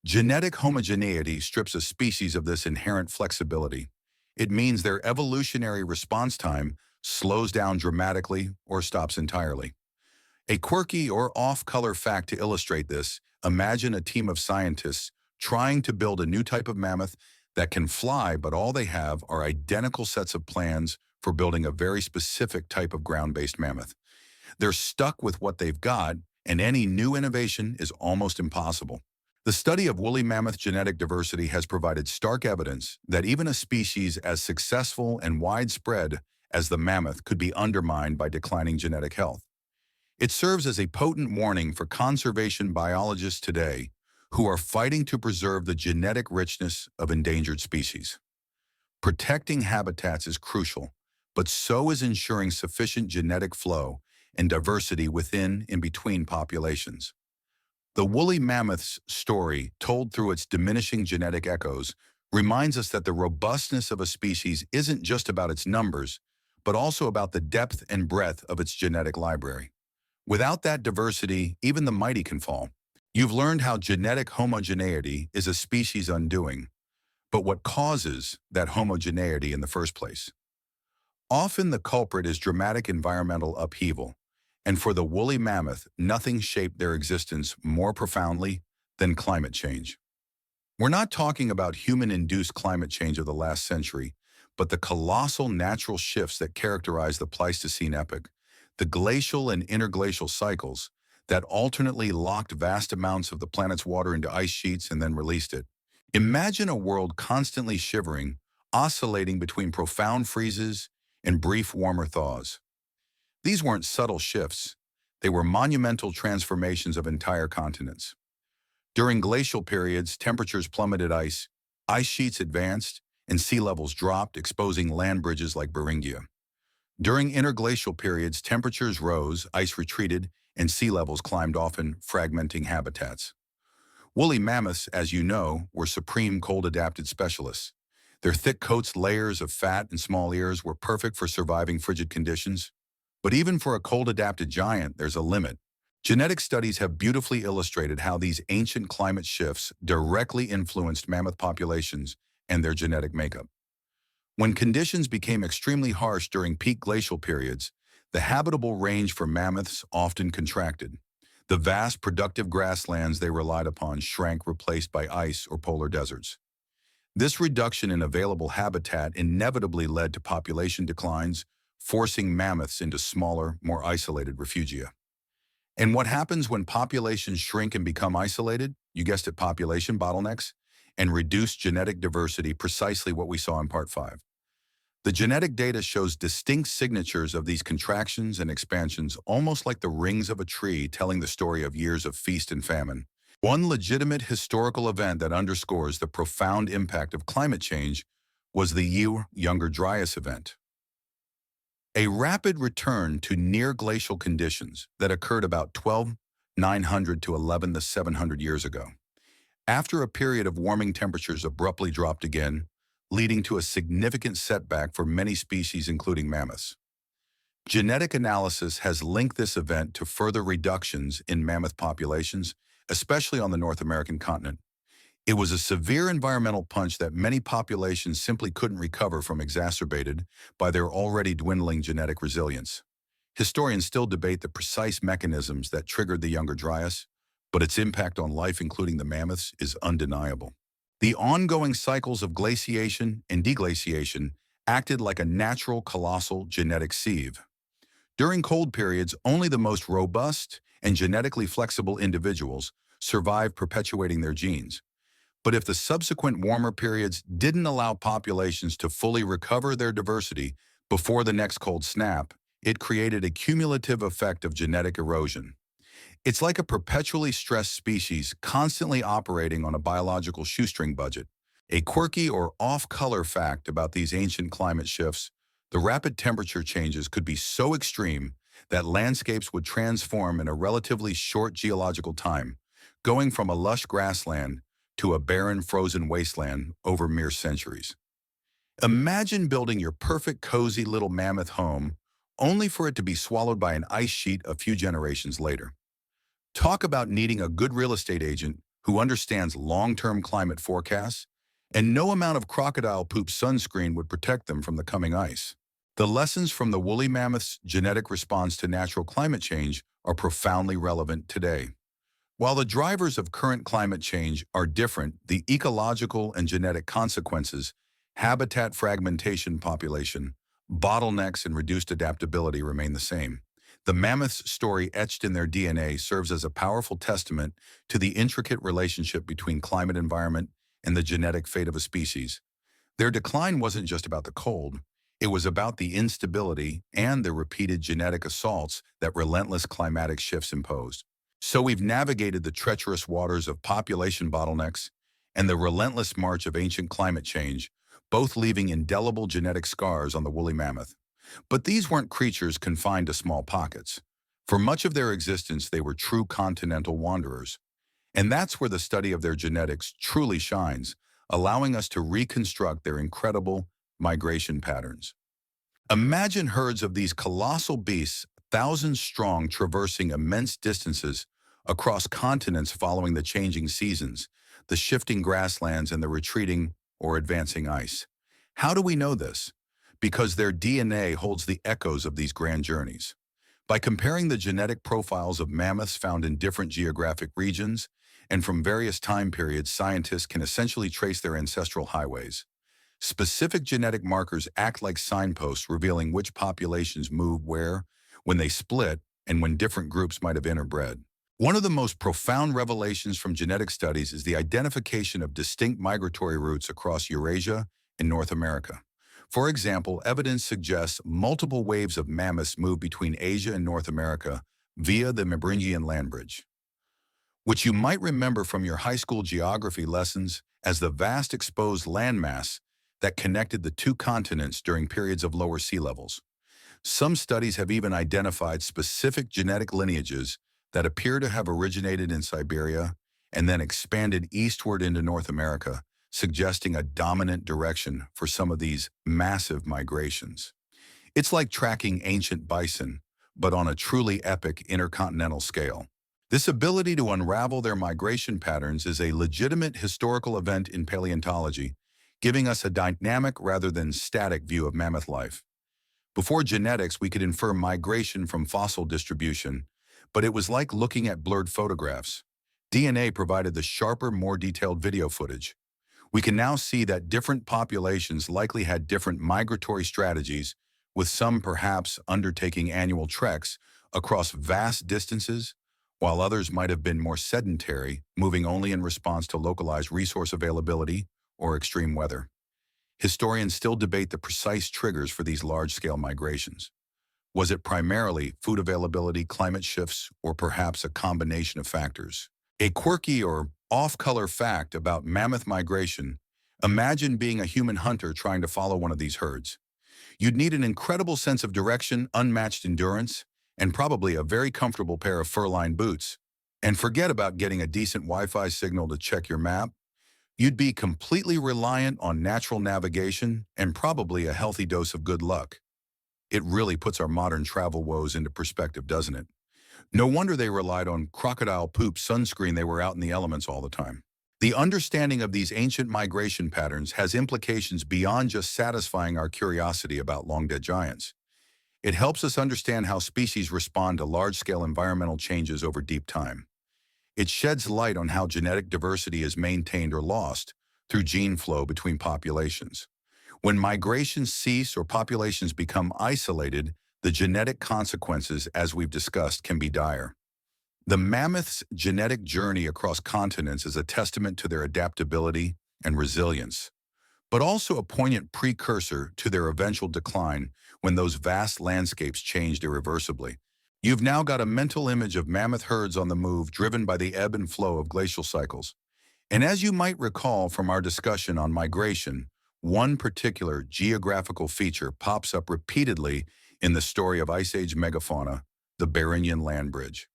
Genetic homogeneity strips a species of this inherent flexibility. It means their evolutionary response time slows down dramatically or stops entirely. A quirky or off-color fact to illustrate this: imagine a team of scientists trying to build a new type of mammoth that can fly, but all they have are identical sets of plans for building a very specific type of ground-based mammoth. They're stuck with what they've got, and any new innovation is almost impossible. The study of woolly mammoth genetic diversity has provided stark evidence that even a species as successful and widespread as the mammoth could be undermined by declining genetic health. It serves as a potent warning for conservation biologists today who are fighting to preserve the genetic richness of endangered species. Protecting habitats is crucial, but so is ensuring sufficient genetic flow and diversity within and between populations. The woolly mammoth's story, told through its diminishing genetic echoes, reminds us that the robustness of a species isn't just about its numbers, but also about the depth and breadth of its genetic library. Without that diversity, even the mighty can fall. You've learned how genetic homogeneity is a species undoing, but what causes that homogeneity in the first place? Often the culprit is dramatic environmental upheaval, and for the woolly mammoth, nothing shaped their existence more profoundly than climate change. We're not talking about human-induced climate change of the last century, but the colossal natural shifts that characterize the Pleistocene epoch, the glacial and interglacial cycles that alternately locked vast amounts of the planet's water into ice sheets and then released it. Imagine a world constantly shivering, oscillating between profound freezes and brief warmer thaws. These weren't subtle shifts. They were monumental transformations of entire continents. During glacial periods, temperatures plummeted, ice sheets advanced, and sea levels dropped, exposing land bridges like Beringia. During interglacial periods, temperatures rose, ice retreated, and sea levels climbed, often fragmenting habitats. Woolly mammoths, as you know, were supreme cold-adapted specialists. Their thick coats, layers of fat, and small ears were perfect for surviving frigid conditions. But even for a cold-adapted giant, there's a limit. Genetic studies have beautifully illustrated how these ancient climate shifts directly influenced mammoth populations and their genetic makeup. When conditions became extremely harsh during peak glacial periods, the habitable range for mammoths often contracted. The vast productive grasslands they relied upon shrank, replaced by ice or polar deserts. This reduction in available habitat inevitably led to population declines, forcing mammoths into smaller, more isolated refugia. And what happens when populations shrink and become isolated? You guessed it, population bottlenecks and reduced genetic diversity, precisely what we saw in Part 5. The genetic data shows distinct signatures of these contractions and expansions, almost like the rings of a tree telling the story of years of feast and famine. One legitimate historical event that underscores the profound impact of climate change was the Younger Dryas event, a rapid return to near-glacial conditions that occurred about 12,900 to 11,700 years ago. After a period of warming, temperatures abruptly dropped again, leading to a significant setback for many species, including mammoths. Genetic analysis has linked this event to further reductions in mammoth populations, especially on the North American continent. It was a severe environmental punch that many populations simply couldn't recover from, exacerbated by their already dwindling genetic resilience. Historians still debate the precise mechanisms that triggered the Younger Dryas, but its impact on life, including the mammoths, is undeniable. The ongoing cycles of glaciation and deglaciation acted like a natural colossal genetic sieve. During cold periods, only the most robust and genetically flexible individuals survived, perpetuating their genes. But if the subsequent warmer periods didn't allow populations to fully recover their diversity before the next cold snap, it created a cumulative effect of genetic erosion. It's like a perpetually stressed species constantly operating on a biological shoestring budget. A quirky or off-color fact about these ancient climate shifts: the rapid temperature changes could be so extreme that landscapes would transform in a relatively short geological time, going from a lush grassland to a barren, frozen wasteland over mere centuries. Imagine building your perfect, cozy little mammoth home, only for it to be swallowed by an ice sheet a few generations later. Talk about needing a good real estate agent who understands long-term climate forecasts, and no amount of crocodile poop sunscreen would protect them from the coming ice. The lessons from the woolly mammoth's genetic response to natural climate change are profoundly relevant today. While the drivers of current climate change are different, the ecological and genetic consequences, habitat fragmentation, population bottlenecks, and reduced adaptability remain the same. The mammoth's story, etched in their DNA, serves as a powerful testament to the intricate relationship between climate, environment, and the genetic fate of a species. Their decline wasn't just about the cold. It was about the instability and the repeated genetic assaults that relentless climatic shifts imposed. So we've navigated the treacherous waters of population bottlenecks and the relentless march of ancient climate change, both leaving indelible genetic scars on the woolly mammoth. But these weren't creatures confined to small pockets. For much of their existence, they were true continental wanderers. And that's where the study of their genetics truly shines, allowing us to reconstruct their incredible migration patterns. Imagine herds of these colossal beasts, thousands strong, traversing immense distances across continents, following the changing seasons, the shifting grasslands, and the retreating or advancing ice. How do we know this? Because their DNA holds the echoes of these grand journeys. By comparing the genetic profiles of mammoths found in different geographic regions and from various time periods, scientists can essentially trace their ancestral highways. Specific genetic markers act like signposts revealing which populations move where, when they split, and when different groups might have interbred. One of the most profound revelations from genetic studies is the identification of distinct migratory routes across Eurasia and North America. For example, evidence suggests multiple waves of mammoths moved between Asia and North America via the Mabringian land bridge, which you might remember from your high school geography lessons as the vast exposed landmass that connected the two continents during periods of lower sea levels. Some studies have even identified specific genetic lineages that appear to have originated in Siberia and then expanded eastward into North America, suggesting a dominant direction for some of these massive migrations. It's like tracking ancient bison, but on a truly epic intercontinental scale. This ability to unravel their migration patterns is a legitimate historical event in paleontology, giving us a dynamic rather than static view of mammoth life. Before genetics, we could infer migration from fossil distribution, but it was like looking at blurred photographs. DNA provided the sharper, more detailed video footage. We can now see that different populations likely had different migratory strategies, with some perhaps undertaking annual treks across vast distances, while others might have been more sedentary, moving only in response to localized resource availability or extreme weather. Historians still debate the precise triggers for these large-scale migrations. Was it primarily food availability, climate shifts, or perhaps a combination of factors? A quirky or off-color fact about mammoth migration: imagine being a human hunter trying to follow one of these herds. You'd need an incredible sense of direction, unmatched endurance, and probably a very comfortable pair of fur-lined boots. And forget about getting a decent Wi-Fi signal to check your map. You'd be completely reliant on natural navigation and probably a healthy dose of good luck. It really puts our modern travel woes into perspective, doesn't it? No wonder they relied on crocodile poop sunscreen. They were out in the elements all the time. The understanding of these ancient migration patterns has implications beyond just satisfying our curiosity about long-dead giants. It helps us understand how species respond to large-scale environmental changes over deep time. It sheds light on how genetic diversity is maintained or lost through gene flow between populations. When migrations cease or populations become isolated, the genetic consequences, as we've discussed, can be dire. The mammoths' genetic journey across continents is a testament to their adaptability and resilience, but also a poignant precursor to their eventual decline when those vast landscapes changed irreversibly. You've now got a mental image of mammoth herds on the move, driven by the ebb and flow of glacial cycles. And as you might recall from our discussion on migration, one particular geographical feature pops up repeatedly in the story of Ice Age megafauna: the Beringian land bridge.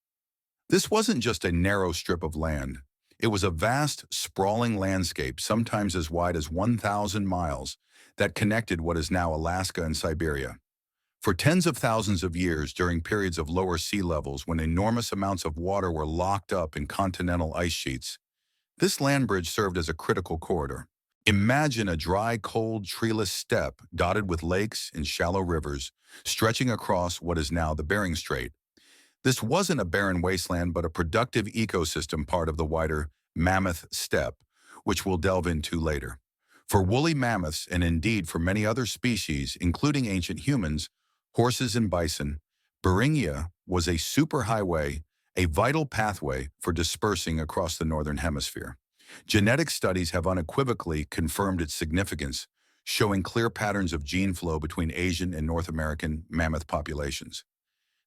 This wasn't just a narrow strip of land. It was a vast, sprawling landscape, sometimes as wide as 1,000 miles, that connected what is now Alaska and Siberia. For tens of thousands of years, during periods of lower sea levels when enormous amounts of water were locked up in continental ice sheets, this land bridge served as a critical corridor. Imagine a dry, cold, treeless steppe dotted with lakes and shallow rivers stretching across what is now the Bering Strait. This wasn't a barren wasteland, but a productive ecosystem, part of the wider mammoth steppe, which we'll delve into later. For woolly mammoths, and indeed for many other species, including ancient humans, horses and bison, Beringia was a superhighway, a vital pathway for dispersing across the northern hemisphere. Genetic studies have unequivocally confirmed its significance, showing clear patterns of gene flow between Asian and North American mammoth populations.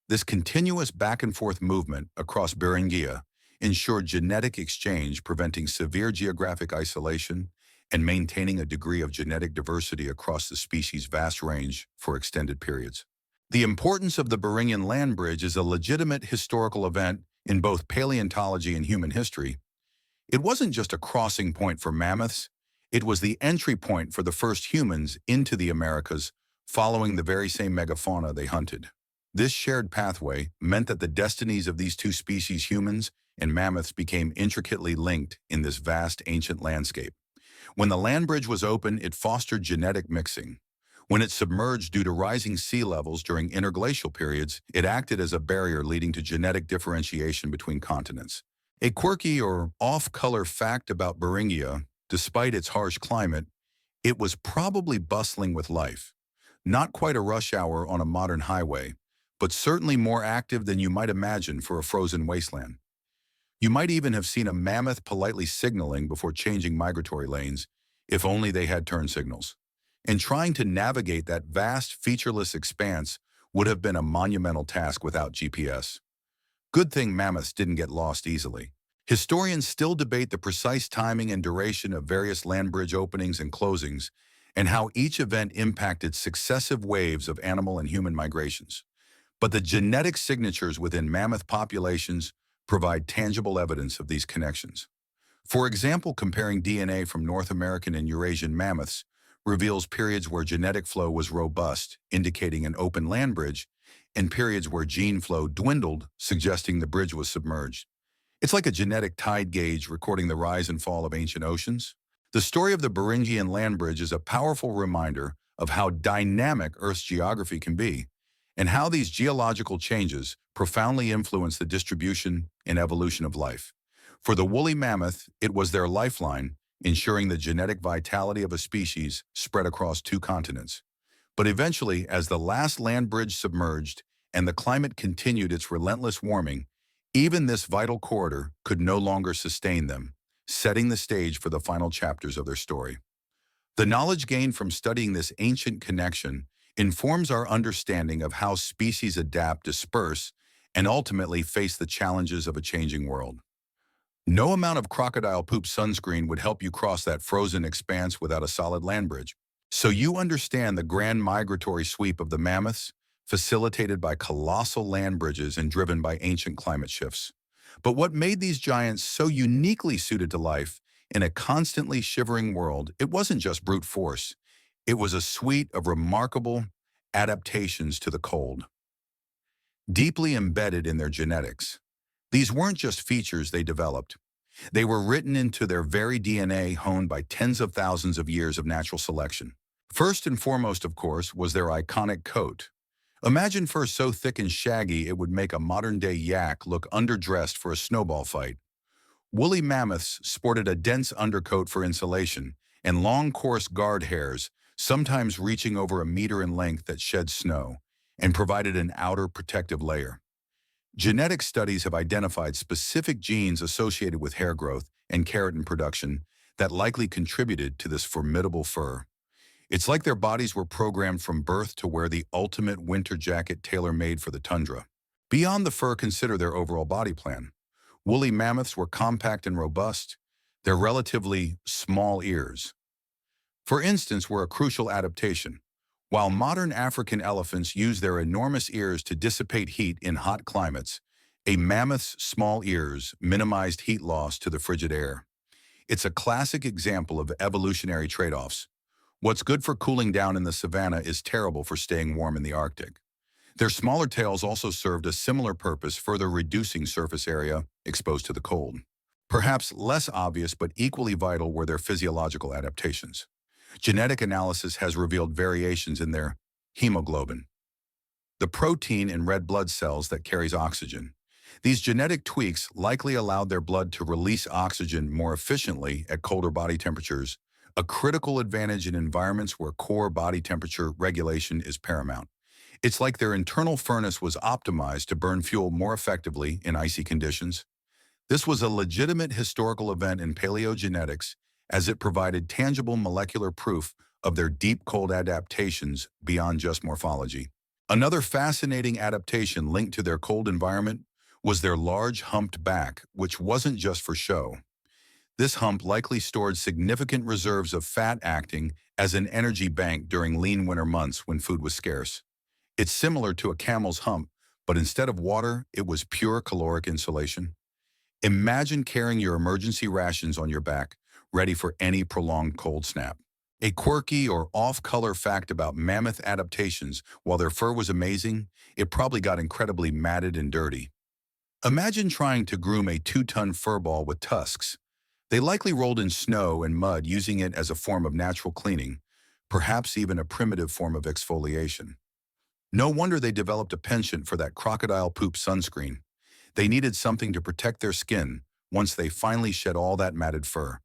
This continuous back-and-forth movement across Beringia ensured genetic exchange, preventing severe geographic isolation and maintaining a degree of genetic diversity across the species' vast range for extended periods. The importance of the Beringian land bridge is a legitimate historical event in both paleontology and human history. It wasn't just a crossing point for mammoths, it was the entry point for the first humans into the Americas, following the very same megafauna they hunted. This shared pathway meant that the destinies of these two species, humans and mammoths, became intricately linked in this vast ancient landscape. When the land bridge was open, it fostered genetic mixing. When it submerged due to rising sea levels during interglacial periods, it acted as a barrier leading to genetic differentiation between continents. A quirky or off-color fact about Beringia: despite its harsh climate, It was probably bustling with life. Not quite a rush hour on a modern highway, but certainly more active than you might imagine for a frozen wasteland. You might even have seen a mammoth politely signaling before changing migratory lanes, if only they had turn signals. And trying to navigate that vast, featureless expanse would have been a monumental task without GPS. Good thing mammoths didn't get lost easily. Historians still debate the precise timing and duration of various land bridge openings and closings, and how each event impacted successive waves of animal and human migrations. But the genetic signatures within mammoth populations provide tangible evidence of these connections. For example, comparing DNA from North American and Eurasian mammoths reveals periods where genetic flow was robust, indicating an open land bridge, and periods where gene flow dwindled, suggesting the bridge was submerged. It's like a genetic tide gauge recording the rise and fall of ancient oceans. The story of the Beringian land bridge is a powerful reminder of how dynamic Earth's geography can be, and how these geological changes profoundly influence the distribution and evolution of life. For the woolly mammoth, it was their lifeline, ensuring the genetic vitality of a species spread across two continents. But eventually, as the last land bridge submerged and the climate continued its relentless warming, even this vital corridor could no longer sustain them, setting the stage for the final chapters of their story. The knowledge gained from studying this ancient connection informs our understanding of how species adapt, disperse, and ultimately face the challenges of a changing world. No amount of crocodile poop sunscreen would help you cross that frozen expanse without a solid land bridge. So you understand the grand migratory sweep of the mammoths, facilitated by colossal land bridges and driven by ancient climate shifts. But what made these giants so uniquely suited to life in a constantly shivering world, it wasn't just brute force. It was a suite of remarkable adaptations to the cold, deeply embedded in their genetics. These weren't just features they developed. They were written into their very DNA, honed by tens of thousands of years of natural selection. First and foremost, of course, was their iconic coat. Imagine fur so thick and shaggy it would make a modern-day yak look underdressed for a snowball fight. Woolly mammoths sported a dense undercoat for insulation and long, coarse guard hairs, sometimes reaching over a meter in length, that shed snow and provided an outer protective layer. Genetic studies have identified specific genes associated with hair growth and keratin production that likely contributed to this formidable fur. It's like their bodies were programmed from birth to wear the ultimate winter jacket tailor-made for the tundra. Beyond the fur, consider their overall body plan. Woolly mammoths were compact and robust. Their relatively small ears, for instance, were a crucial adaptation. While modern African elephants use their enormous ears to dissipate heat in hot climates, a mammoth's small ears minimized heat loss to the frigid air. It's a classic example of evolutionary trade-offs. What's good for cooling down in the savanna is terrible for staying warm in the Arctic. Their smaller tails also served a similar purpose, further reducing surface area exposed to the cold. Perhaps less obvious but equally vital were their physiological adaptations. Genetic analysis has revealed variations in their hemoglobin, the protein in red blood cells that carries oxygen. These genetic tweaks likely allowed their blood to release oxygen more efficiently at colder body temperatures, a critical advantage in environments where core body temperature regulation is paramount. It's like their internal furnace was optimized to burn fuel more effectively in icy conditions. This was a legitimate historical event in paleogenetics, as it provided tangible molecular proof of their deep cold adaptations beyond just morphology. Another fascinating adaptation linked to their cold environment was their large humped back, which wasn't just for show. This hump likely stored significant reserves of fat, acting as an energy bank during lean winter months when food was scarce. It's similar to a camel's hump, but instead of water, it was pure caloric insulation. Imagine carrying your emergency rations on your back, ready for any prolonged cold snap. A quirky or off-color fact about mammoth adaptations: while their fur was amazing, it probably got incredibly matted and dirty. Imagine trying to groom a 2-ton furball with tusks. They likely rolled in snow and mud, using it as a form of natural cleaning, perhaps even a primitive form of exfoliation. No wonder they developed a penchant for that crocodile poop sunscreen. They needed something to protect their skin once they finally shed all that matted fur.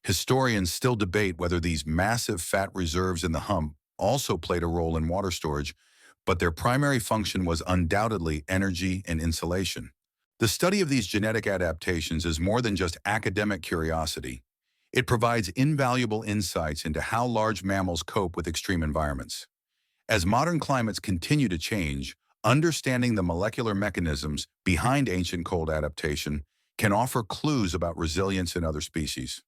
Historians still debate whether these massive fat reserves in the hump also played a role in water storage, but their primary function was undoubtedly energy and insulation. The study of these genetic adaptations is more than just academic curiosity. It provides invaluable insights into how large mammals cope with extreme environments. As modern climates continue to change, understanding the molecular mechanisms behind ancient cold adaptation can offer clues about resilience in other species.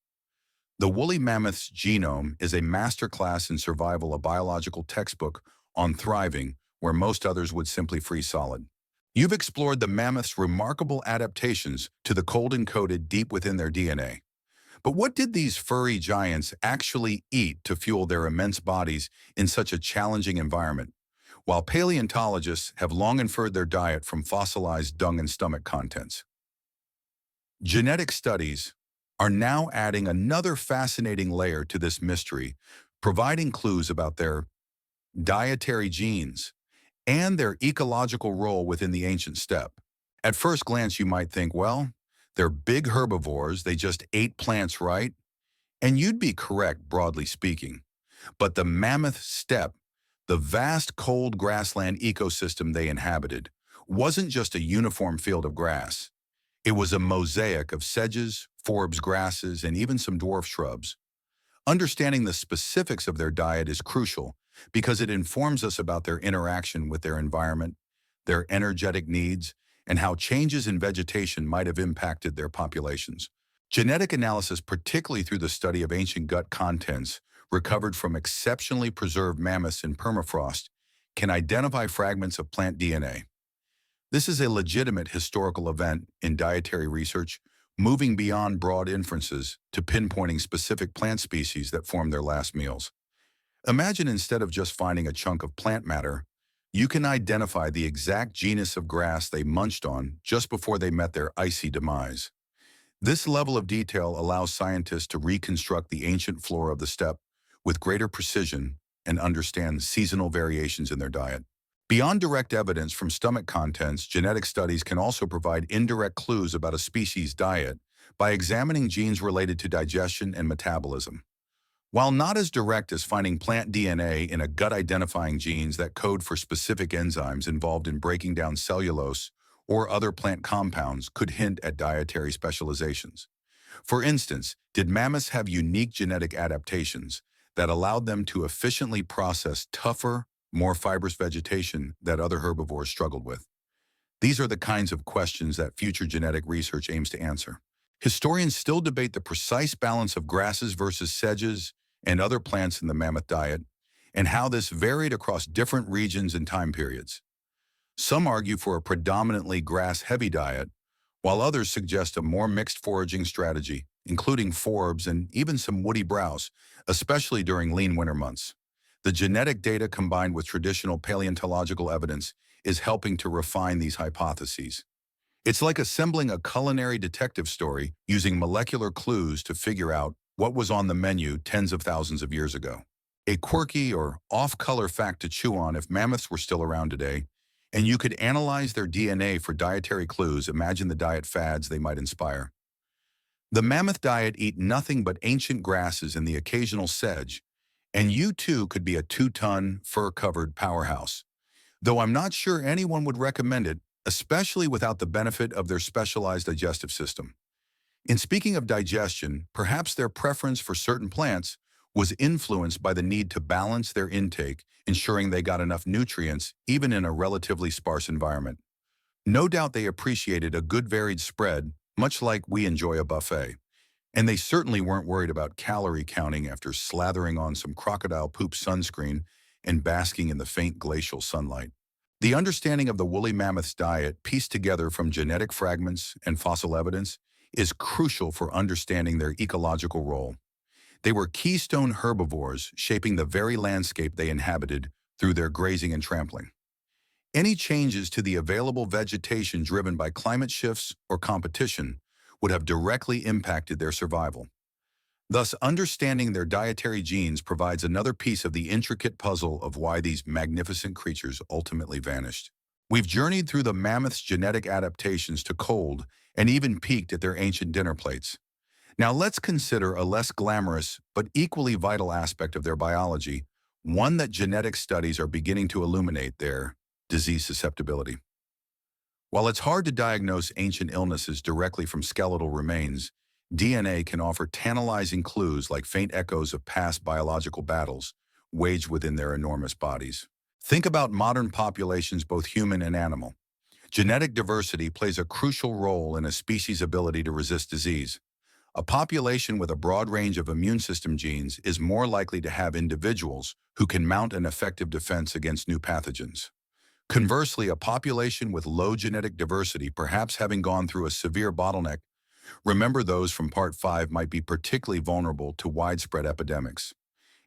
The woolly mammoth's genome is a masterclass in survival, a biological textbook on thriving where most others would simply freeze solid. You've explored the mammoth's remarkable adaptations to the cold encoded deep within their DNA. But what did these furry giants actually eat to fuel their immense bodies in such a challenging environment? While paleontologists have long inferred their diet from fossilized dung and stomach contents, genetic studies are now adding another fascinating layer to this mystery, providing clues about their dietary genes and their ecological role within the ancient steppe. At first glance, you might think, well, they're big herbivores, they just ate plants, right? And you'd be correct, broadly speaking. But the mammoth steppe, the vast cold grassland ecosystem they inhabited, wasn't just a uniform field of grass. It was a mosaic of sedges, forbs grasses, and even some dwarf shrubs. Understanding the specifics of their diet is crucial because it informs us about their interaction with their environment, their energetic needs, and how changes in vegetation might have impacted their populations. Genetic analysis, particularly through the study of ancient gut contents recovered from exceptionally preserved mammoths in permafrost, can identify fragments of plant DNA. This is a legitimate historical event in dietary research, moving beyond broad inferences to pinpointing specific plant species that formed their last meals. Imagine instead of just finding a chunk of plant matter, you can identify the exact genus of grass they munched on just before they met their icy demise. This level of detail allows scientists to reconstruct the ancient flora of the steppe with greater precision and understand seasonal variations in their diet. Beyond direct evidence from stomach contents, genetic studies can also provide indirect clues about a species' diet by examining genes related to digestion and metabolism. While not as direct as finding plant DNA in a gut, identifying genes that code for specific enzymes involved in breaking down cellulose or other plant compounds could hint at dietary specializations. For instance, did mammoths have unique genetic adaptations that allowed them to efficiently process tougher, more fibrous vegetation that other herbivores struggled with? These are the kinds of questions that future genetic research aims to answer. Historians still debate the precise balance of grasses versus sedges and other plants in the mammoth diet, and how this varied across different regions and time periods. Some argue for a predominantly grass-heavy diet, while others suggest a more mixed foraging strategy, including forbs and even some woody browse, especially during lean winter months. The genetic data combined with traditional paleontological evidence is helping to refine these hypotheses. It's like assembling a culinary detective story using molecular clues to figure out what was on the menu tens of thousands of years ago. A quirky or off-color fact to chew on if mammoths were still around today, and you could analyze their DNA for dietary clues. Imagine the diet fads they might inspire. The mammoth diet eat nothing but ancient grasses and the occasional sedge, and you too could be a 2-ton, fur-covered powerhouse. Though I'm not sure anyone would recommend it, especially without the benefit of their specialized digestive system. In speaking of digestion, perhaps their preference for certain plants was influenced by the need to balance their intake, ensuring they got enough nutrients even in a relatively sparse environment. No doubt they appreciated a good varied spread, much like we enjoy a buffet. And they certainly weren't worried about calorie counting after slathering on some crocodile poop sunscreen and basking in the faint glacial sunlight. The understanding of the woolly mammoth's diet, pieced together from genetic fragments and fossil evidence, is crucial for understanding their ecological role. They were keystone herbivores shaping the very landscape they inhabited through their grazing and trampling. Any changes to the available vegetation driven by climate shifts or competition would have directly impacted their survival. Thus, understanding their dietary genes provides another piece of the intricate puzzle of why these magnificent creatures ultimately vanished. We've journeyed through the mammoth's genetic adaptations to cold and even peeked at their ancient dinner plates. Now let's consider a less glamorous but equally vital aspect of their biology, one that genetic studies are beginning to illuminate: their disease susceptibility. While it's hard to diagnose ancient illnesses directly from skeletal remains, DNA can offer tantalizing clues like faint echoes of past biological battles waged within their enormous bodies. Think about modern populations, both human and animal. Genetic diversity plays a crucial role in a species' ability to resist disease. A population with a broad range of immune system genes is more likely to have individuals who can mount an effective defense against new pathogens. Conversely, a population with low genetic diversity, perhaps having gone through a severe bottleneck, remember those from Part 5, might be particularly vulnerable to widespread epidemics.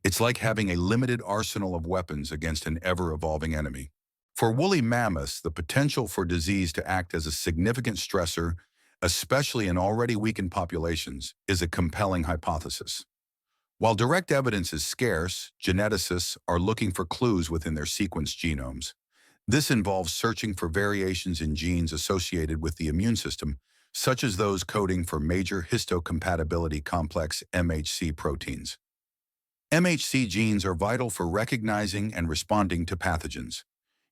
It's like having a limited arsenal of weapons against an ever-evolving enemy. For woolly mammoths, the potential for disease to act as a significant stressor, especially in already weakened populations, is a compelling hypothesis. While direct evidence is scarce, geneticists are looking for clues within their sequenced genomes. This involves searching for variations in genes associated with the immune system, such as those coding for major histocompatibility complex MHC proteins. MHC genes are vital for recognizing and responding to pathogens.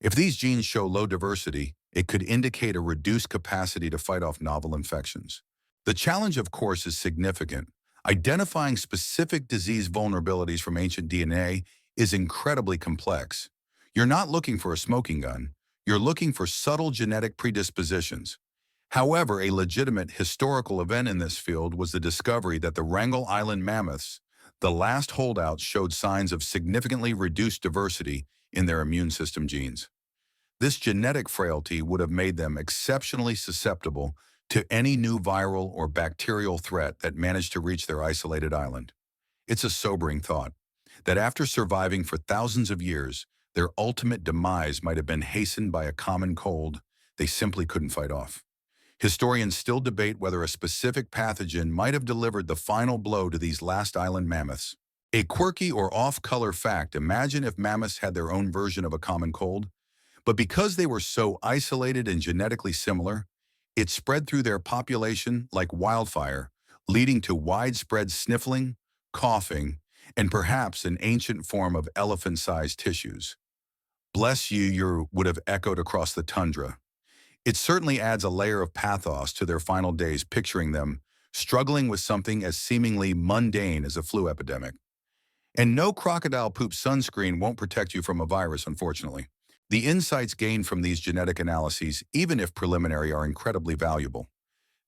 If these genes show low diversity, it could indicate a reduced capacity to fight off novel infections. The challenge, of course, is significant. Identifying specific disease vulnerabilities from ancient DNA is incredibly complex. You're not looking for a smoking gun. You're looking for subtle genetic predispositions. However, a legitimate historical event in this field was the discovery that the Wrangel Island mammoths, the last holdouts, showed signs of significantly reduced diversity in their immune system genes. This genetic frailty would have made them exceptionally susceptible to any new viral or bacterial threat that managed to reach their isolated island. It's a sobering thought that after surviving for thousands of years, their ultimate demise might have been hastened by a common cold they simply couldn't fight off. Historians still debate whether a specific pathogen might have delivered the final blow to these last island mammoths. A quirky or off-color fact: imagine if mammoths had their own version of a common cold, but because they were so isolated and genetically similar, it spread through their population like wildfire, leading to widespread sniffling, coughing, and perhaps an ancient form of elephant-sized tissues. "Bless you," your would have echoed across the tundra. It certainly adds a layer of pathos to their final days, picturing them struggling with something as seemingly mundane as a flu epidemic. And no crocodile poop sunscreen won't protect you from a virus, unfortunately. The insights gained from these genetic analyses, even if preliminary, are incredibly valuable.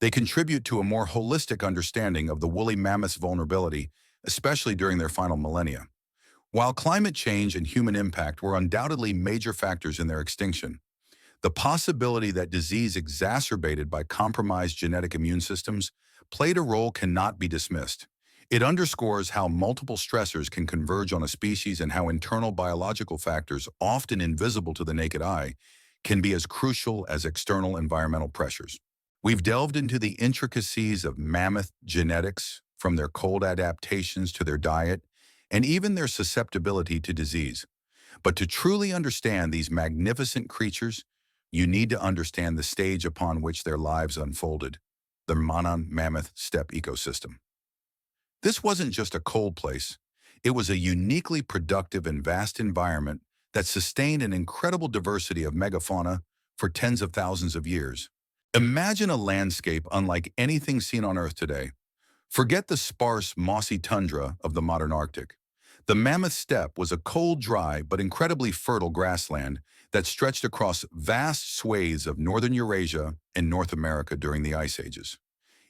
They contribute to a more holistic understanding of the woolly mammoth's vulnerability, especially during their final millennia. While climate change and human impact were undoubtedly major factors in their extinction, the possibility that disease exacerbated by compromised genetic immune systems played a role cannot be dismissed. It underscores how multiple stressors can converge on a species and how internal biological factors, often invisible to the naked eye, can be as crucial as external environmental pressures. We've delved into the intricacies of mammoth genetics, from their cold adaptations to their diet, and even their susceptibility to disease. But to truly understand these magnificent creatures, you need to understand the stage upon which their lives unfolded: the mammoth steppe ecosystem. This wasn't just a cold place. It was a uniquely productive and vast environment that sustained an incredible diversity of megafauna for tens of thousands of years. Imagine a landscape unlike anything seen on Earth today. Forget the sparse, mossy tundra of the modern Arctic. The mammoth steppe was a cold, dry, but incredibly fertile grassland that stretched across vast swathes of northern Eurasia and North America during the Ice Ages.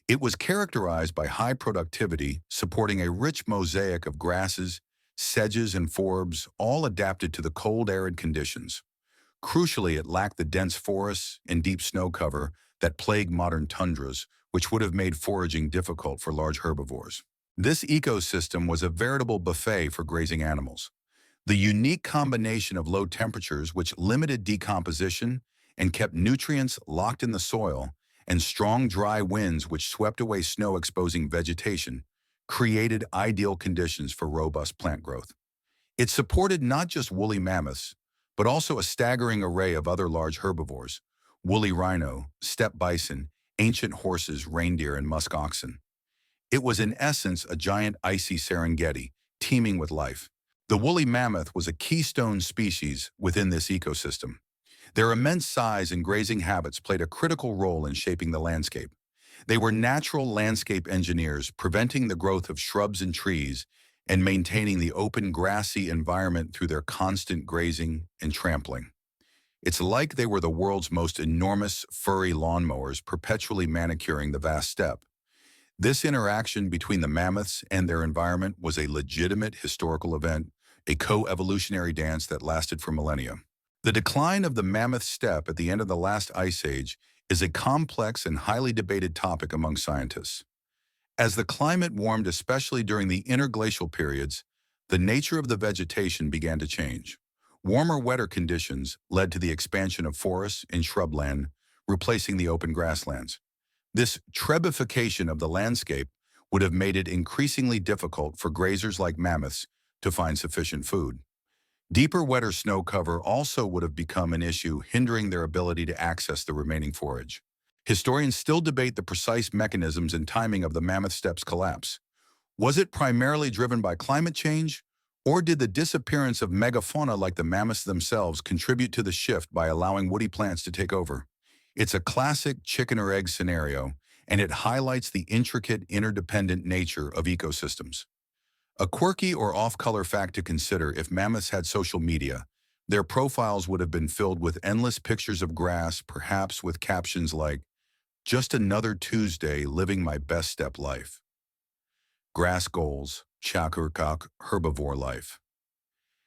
It was characterized by high productivity, supporting a rich mosaic of grasses, sedges, and forbs, all adapted to the cold, arid conditions. Crucially, it lacked the dense forests and deep snow cover that plague modern tundras, which would have made foraging difficult for large herbivores. This ecosystem was a veritable buffet for grazing animals. The unique combination of low temperatures, which limited decomposition and kept nutrients locked in the soil, and strong, dry winds which swept away snow-exposing vegetation, created ideal conditions for robust plant growth. It supported not just woolly mammoths, but also a staggering array of other large herbivores: woolly rhino, steppe bison, ancient horses, reindeer, and musk oxen. It was in essence a giant icy Serengeti, teeming with life. The woolly mammoth was a keystone species within this ecosystem. Their immense size and grazing habits played a critical role in shaping the landscape. They were natural landscape engineers, preventing the growth of shrubs and trees and maintaining the open grassy environment through their constant grazing and trampling. It's like they were the world's most enormous furry lawnmowers perpetually manicuring the vast steppe. This interaction between the mammoths and their environment was a legitimate historical event, a co-evolutionary dance that lasted for millennia. The decline of the mammoth steppe at the end of the last ice age is a complex and highly debated topic among scientists. As the climate warmed, especially during the interglacial periods, the nature of the vegetation began to change. Warmer, wetter conditions led to the expansion of forests and shrubland, replacing the open grasslands. This trebification of the landscape would have made it increasingly difficult for grazers like mammoths to find sufficient food. Deeper, wetter snow cover also would have become an issue, hindering their ability to access the remaining forage. Historians still debate the precise mechanisms and timing of the mammoth steppe's collapse. Was it primarily driven by climate change, or did the disappearance of megafauna like the mammoths themselves contribute to the shift by allowing woody plants to take over? It's a classic chicken or egg scenario, and it highlights the intricate, interdependent nature of ecosystems. A quirky or off-color fact to consider: if mammoths had social media, their profiles would have been filled with endless pictures of grass, perhaps with captions like, "Just another Tuesday living my best steppe life. Grass goals, chakurkak, herbivore life."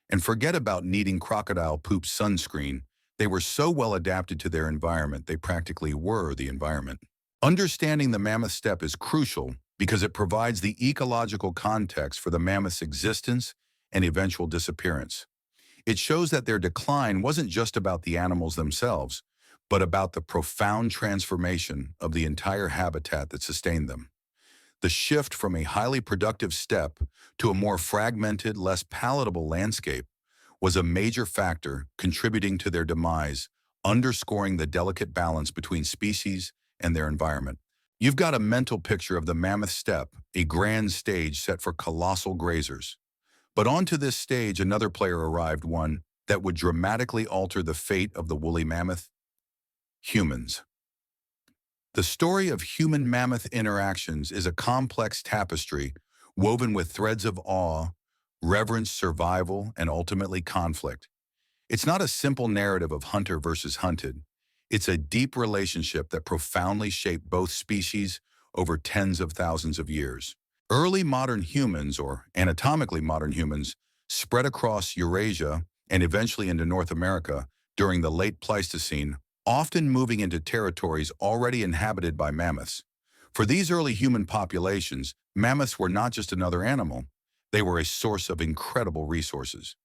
And forget about needing crocodile poop sunscreen. They were so well adapted to their environment, they practically were the environment. Understanding the mammoth steppe is crucial because it provides the ecological context for the mammoth's existence and eventual disappearance. It shows that their decline wasn't just about the animals themselves, but about the profound transformation of the entire habitat that sustained them. The shift from a highly productive steppe to a more fragmented, less palatable landscape was a major factor contributing to their demise, underscoring the delicate balance between species and their environment. You've got a mental picture of the mammoth steppe, a grand stage set for colossal grazers. But onto this stage, another player arrived, one that would dramatically alter the fate of the woolly mammoth: humans. The story of human-mammoth interactions is a complex tapestry woven with threads of awe, reverence, survival, and ultimately conflict. It's not a simple narrative of hunter versus hunted. It's a deep relationship that profoundly shaped both species over tens of thousands of years. Early modern humans, or anatomically modern humans, spread across Eurasia and eventually into North America during the late Pleistocene, often moving into territories already inhabited by mammoths. For these early human populations, mammoths were not just another animal, they were a source of incredible resources.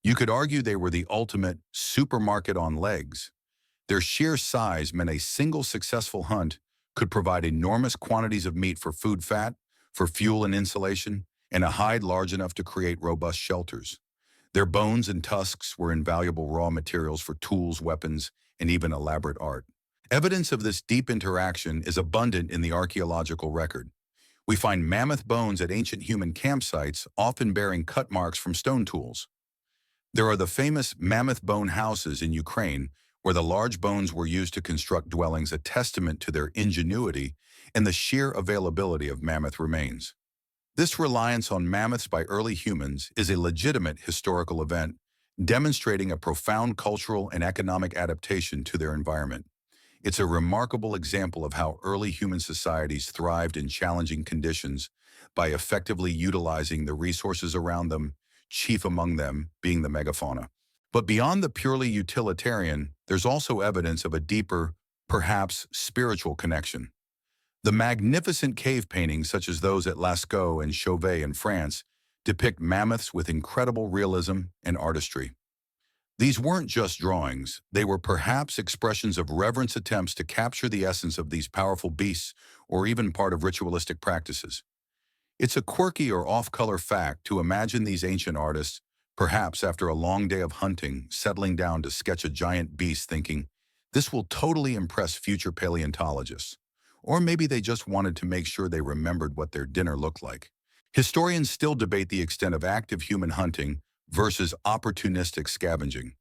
You could argue they were the ultimate supermarket on legs. Their sheer size meant a single successful hunt could provide enormous quantities of meat for food fat, for fuel and insulation, and a hide large enough to create robust shelters. Their bones and tusks were invaluable raw materials for tools, weapons, and even elaborate art. Evidence of this deep interaction is abundant in the archaeological record. We find mammoth bones at ancient human campsites, often bearing cut marks from stone tools. There are the famous mammoth bone houses in Ukraine, where the large bones were used to construct dwellings, a testament to their ingenuity and the sheer availability of mammoth remains. This reliance on mammoths by early humans is a legitimate historical event, demonstrating a profound cultural and economic adaptation to their environment. It's a remarkable example of how early human societies thrived in challenging conditions by effectively utilizing the resources around them, chief among them being the megafauna. But beyond the purely utilitarian, there's also evidence of a deeper, perhaps spiritual connection. The magnificent cave paintings, such as those at Lascaux and Chauvet in France, depict mammoths with incredible realism and artistry. These weren't just drawings, they were perhaps expressions of reverence, attempts to capture the essence of these powerful beasts, or even part of ritualistic practices. It's a quirky or off-color fact to imagine these ancient artists, perhaps after a long day of hunting, settling down to sketch a giant beast, thinking, "This will totally impress future paleontologists." or maybe they just wanted to make sure they remembered what their dinner looked like. Historians still debate the extent of active human hunting versus opportunistic scavenging.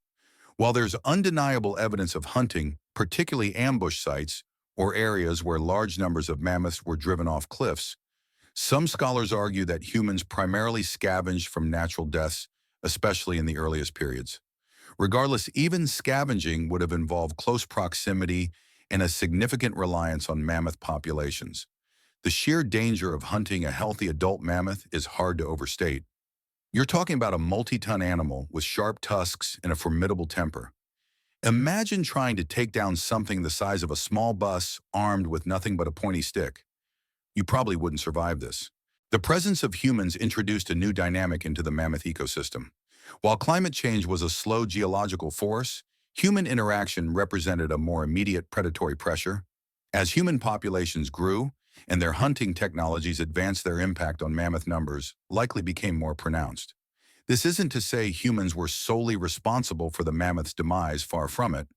While there's undeniable evidence of hunting, particularly ambush sites or areas where large numbers of mammoths were driven off cliffs, some scholars argue that humans primarily scavenged from natural deaths, especially in the earliest periods. Regardless, even scavenging would have involved close proximity and a significant reliance on mammoth populations. The sheer danger of hunting a healthy adult mammoth is hard to overstate. You're talking about a multi-ton animal with sharp tusks and a formidable temper. Imagine trying to take down something the size of a small bus armed with nothing but a pointy stick. You probably wouldn't survive this. The presence of humans introduced a new dynamic into the mammoth ecosystem. While climate change was a slow geological force, human interaction represented a more immediate predatory pressure. As human populations grew and their hunting technologies advanced, their impact on mammoth numbers likely became more pronounced. This isn't to say humans were solely responsible for the mammoth's demise, far from it,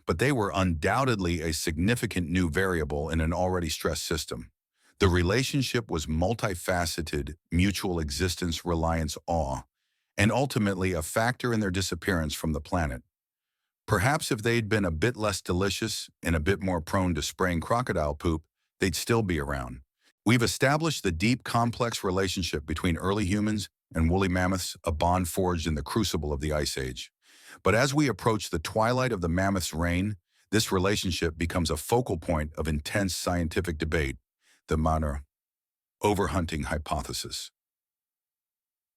but they were undoubtedly a significant new variable in an already stressed system. The relationship was multifaceted: mutual existence, reliance, awe, and ultimately a factor in their disappearance from the planet. Perhaps if they'd been a bit less delicious and a bit more prone to spraying crocodile poop, they'd still be around. We've established the deep, complex relationship between early humans and woolly mammoths, a bond forged in the crucible of the Ice Age. But as we approach the twilight of the mammoth's reign, this relationship becomes a focal point of intense scientific debate: the minor overhunting hypothesis.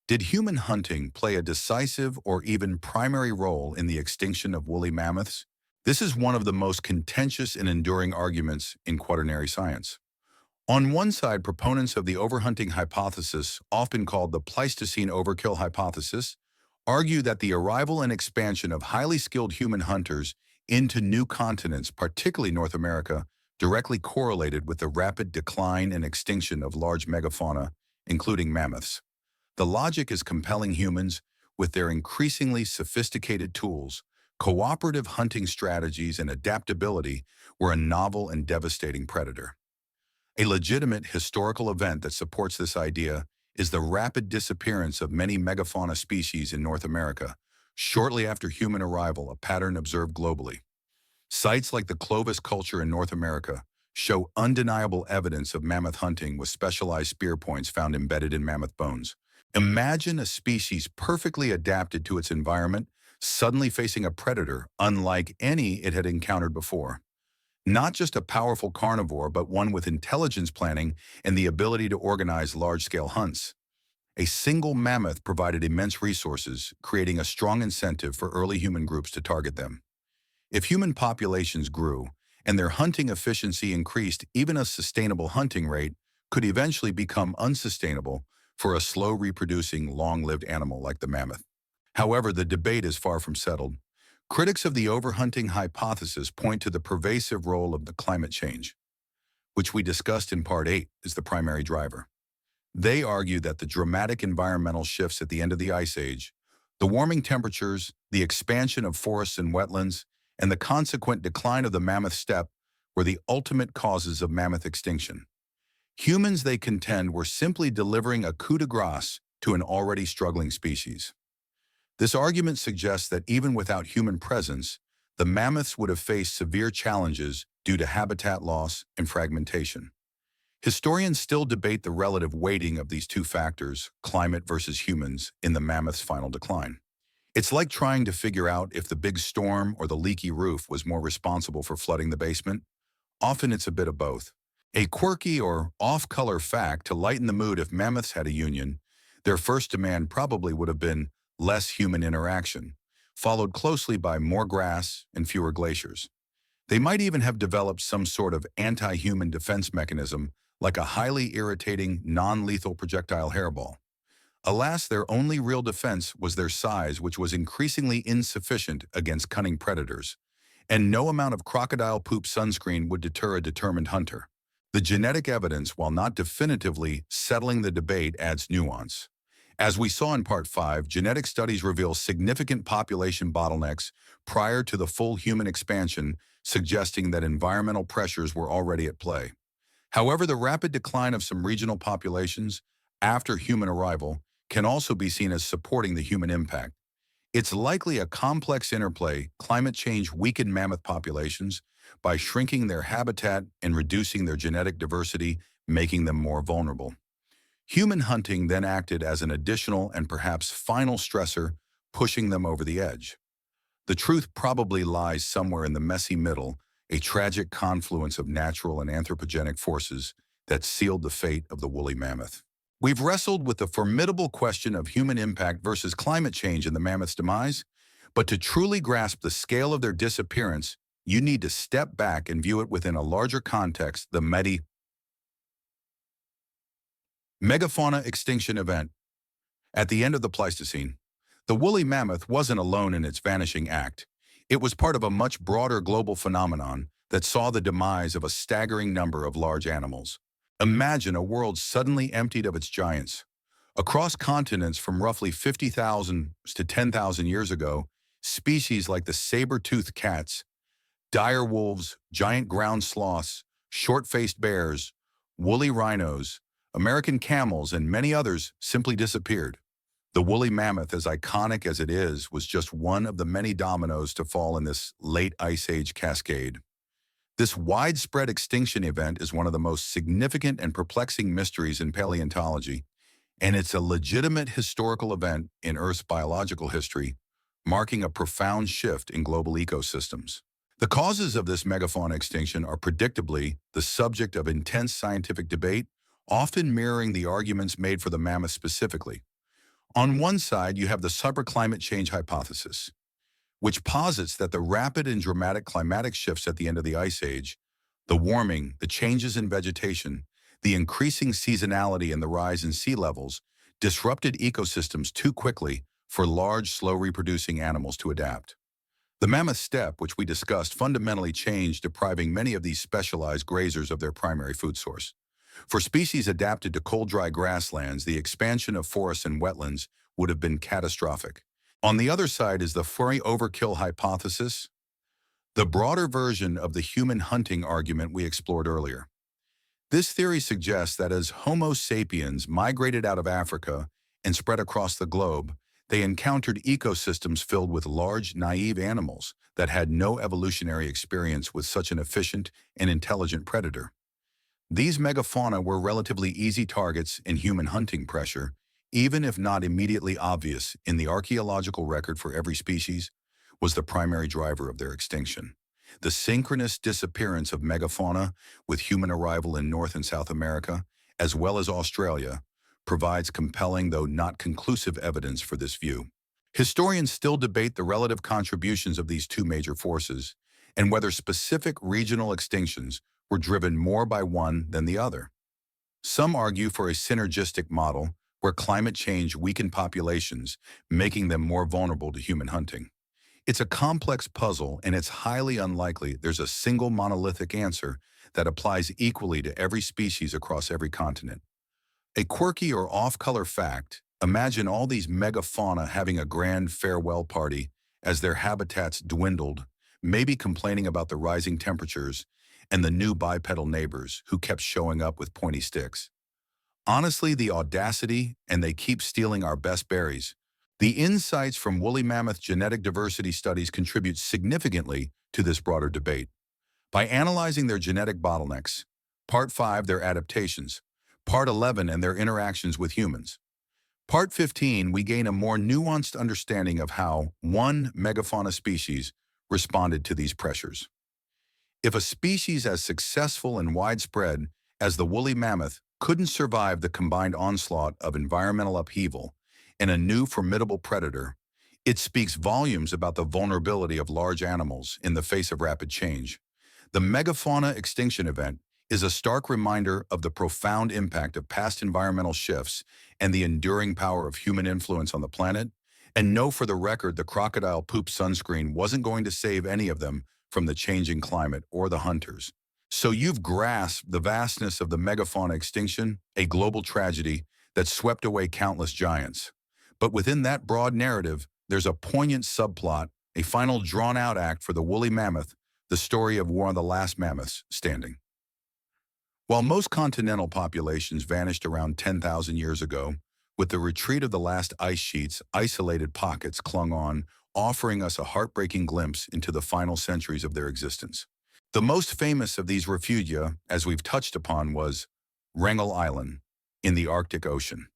Did human hunting play a decisive or even primary role in the extinction of woolly mammoths? This is one of the most contentious and enduring arguments in quaternary science. On one side, proponents of the overhunting hypothesis, often called the Pleistocene overkill hypothesis, argue that the arrival and expansion of highly skilled human hunters into new continents, particularly North America, directly correlated with the rapid decline and extinction of large megafauna, including mammoths. The logic is compelling: humans, with their increasingly sophisticated tools, cooperative hunting strategies, and adaptability, were a novel and devastating predator. A legitimate historical event that supports this idea is the rapid disappearance of many megafauna species in North America shortly after human arrival, a pattern observed globally. Sites like the Clovis culture in North America show undeniable evidence of mammoth hunting, with specialized spear points found embedded in mammoth bones. Imagine a species perfectly adapted to its environment suddenly facing a predator unlike any it had encountered before. Not just a powerful carnivore, but one with intelligence, planning, and the ability to organize large-scale hunts. A single mammoth provided immense resources, creating a strong incentive for early human groups to target them. If human populations grew and their hunting efficiency increased, even a sustainable hunting rate could eventually become unsustainable for a slow-reproducing, long-lived animal like the mammoth. However, the debate is far from settled. Critics of the overhunting hypothesis point to the pervasive role of the climate change, which we discussed in Part 8, is the primary driver. They argue that the dramatic environmental shifts at the end of the Ice Age, the warming temperatures, the expansion of forests and wetlands, and the consequent decline of the mammoth steppe were the ultimate causes of mammoth extinction. Humans, they contend, were simply delivering a coup de grace to an already struggling species. This argument suggests that even without human presence, the mammoths would have faced severe challenges due to habitat loss and fragmentation. Historians still debate the relative weighting of these two factors, climate versus humans, in the mammoth's final decline. It's like trying to figure out if the big storm or the leaky roof was more responsible for flooding the basement. Often it's a bit of both. A quirky or off-color fact to lighten the mood: if mammoths had a union, their first demand probably would have been less human interaction, followed closely by more grass and fewer glaciers. They might even have developed some sort of anti-human defense mechanism, like a highly irritating, non-lethal projectile hairball. Alas, their only real defense was their size, which was increasingly insufficient against cunning predators, and no amount of crocodile poop sunscreen would deter a determined hunter. The genetic evidence, while not definitively settling the debate, adds nuance. As we saw in Part 5, genetic studies reveal significant population bottlenecks prior to the full human expansion, suggesting that environmental pressures were already at play. However, the rapid decline of some regional populations after human arrival can also be seen as supporting the human impact. It's likely a complex interplay. Climate change weakened mammoth populations by shrinking their habitat and reducing their genetic diversity, making them more vulnerable. Human hunting then acted as an additional and perhaps final stressor, pushing them over the edge. The truth probably lies somewhere in the messy middle, a tragic confluence of natural and anthropogenic forces that sealed the fate of the woolly mammoth. We've wrestled with the formidable question of human impact versus climate change in the mammoth's demise, but to truly grasp the scale of their disappearance, you need to step back and view it within a larger context, the megafauna extinction event. At the end of the Pleistocene, the woolly mammoth wasn't alone in its vanishing act. It was part of a much broader global phenomenon that saw the demise of a staggering number of large animals. Imagine a world suddenly emptied of its giants. Across continents from roughly 50,000 to 10,000 years ago, species like the saber-toothed cats, dire wolves, giant ground sloths, short-faced bears, woolly rhinos, American camels, and many others simply disappeared. The woolly mammoth, as iconic as it is, was just one of the many dominoes to fall in this late Ice Age cascade. This widespread extinction event is one of the most significant and perplexing mysteries in paleontology, and it's a legitimate historical event in Earth's biological history, marking a profound shift in global ecosystems. The causes of this megafauna extinction are predictably the subject of intense scientific debate, often mirroring the arguments made for the mammoth specifically. On one side, you have the climate change hypothesis, which posits that the rapid and dramatic climatic shifts at the end of the Ice Age, the warming, the changes in vegetation, the increasing seasonality and the rise in sea levels disrupted ecosystems too quickly for large, slow-reproducing animals to adapt. The mammoth steppe, which we discussed, fundamentally changed, depriving many of these specialized grazers of their primary food source. For species adapted to cold, dry grasslands, the expansion of forests and wetlands would have been catastrophic. On the other side is the furry overkill hypothesis, the broader version of the human hunting argument we explored earlier. This theory suggests that as Homo sapiens migrated out of Africa and spread across the globe, they encountered ecosystems filled with large, naive animals that had no evolutionary experience with such an efficient and intelligent predator. These megafauna were relatively easy targets in human hunting pressure, even if not immediately obvious in the archaeological record. For every species was the primary driver of their extinction. The synchronous disappearance of megafauna with human arrival in North and South America, as well as Australia, provides compelling though not conclusive evidence for this view. Historians still debate the relative contributions of these two major forces and whether specific regional extinctions were driven more by one than the other. Some argue for a synergistic model where climate change weakened populations, making them more vulnerable to human hunting. It's a complex puzzle, and it's highly unlikely there's a single monolithic answer that applies equally to every species across every continent. A quirky or off-color fact: imagine all these megafauna having a grand farewell party as their habitats dwindled, maybe complaining about the rising temperatures and the new bipedal neighbors who kept showing up with pointy sticks. Honestly, the audacity, and they keep stealing our best berries. The insights from woolly mammoth genetic diversity studies contribute significantly to this broader debate. By analyzing their genetic bottlenecks, Part 5, their adaptations, Part 11, and their interactions with humans. Part 15, we gain a more nuanced understanding of how one megafauna species responded to these pressures. If a species as successful and widespread as the woolly mammoth couldn't survive the combined onslaught of environmental upheaval and a new formidable predator, it speaks volumes about the vulnerability of large animals in the face of rapid change. The megafauna extinction event is a stark reminder of the profound impact of past environmental shifts and the enduring power of human influence on the planet. And know for the record, the crocodile poop sunscreen wasn't going to save any of them from the changing climate or the hunters. So you've grasped the vastness of the megafauna extinction, a global tragedy that swept away countless giants. But within that broad narrative, there's a poignant subplot, a final drawn-out act for the woolly mammoth, the story of one of the last mammoths standing. While most continental populations vanished around 10,000 years ago, with the retreat of the last ice sheets, isolated pockets clung on, offering us a heartbreaking glimpse into the final centuries of their existence. The most famous of these refugia, as we've touched upon, was Wrangel Island in the Arctic Ocean.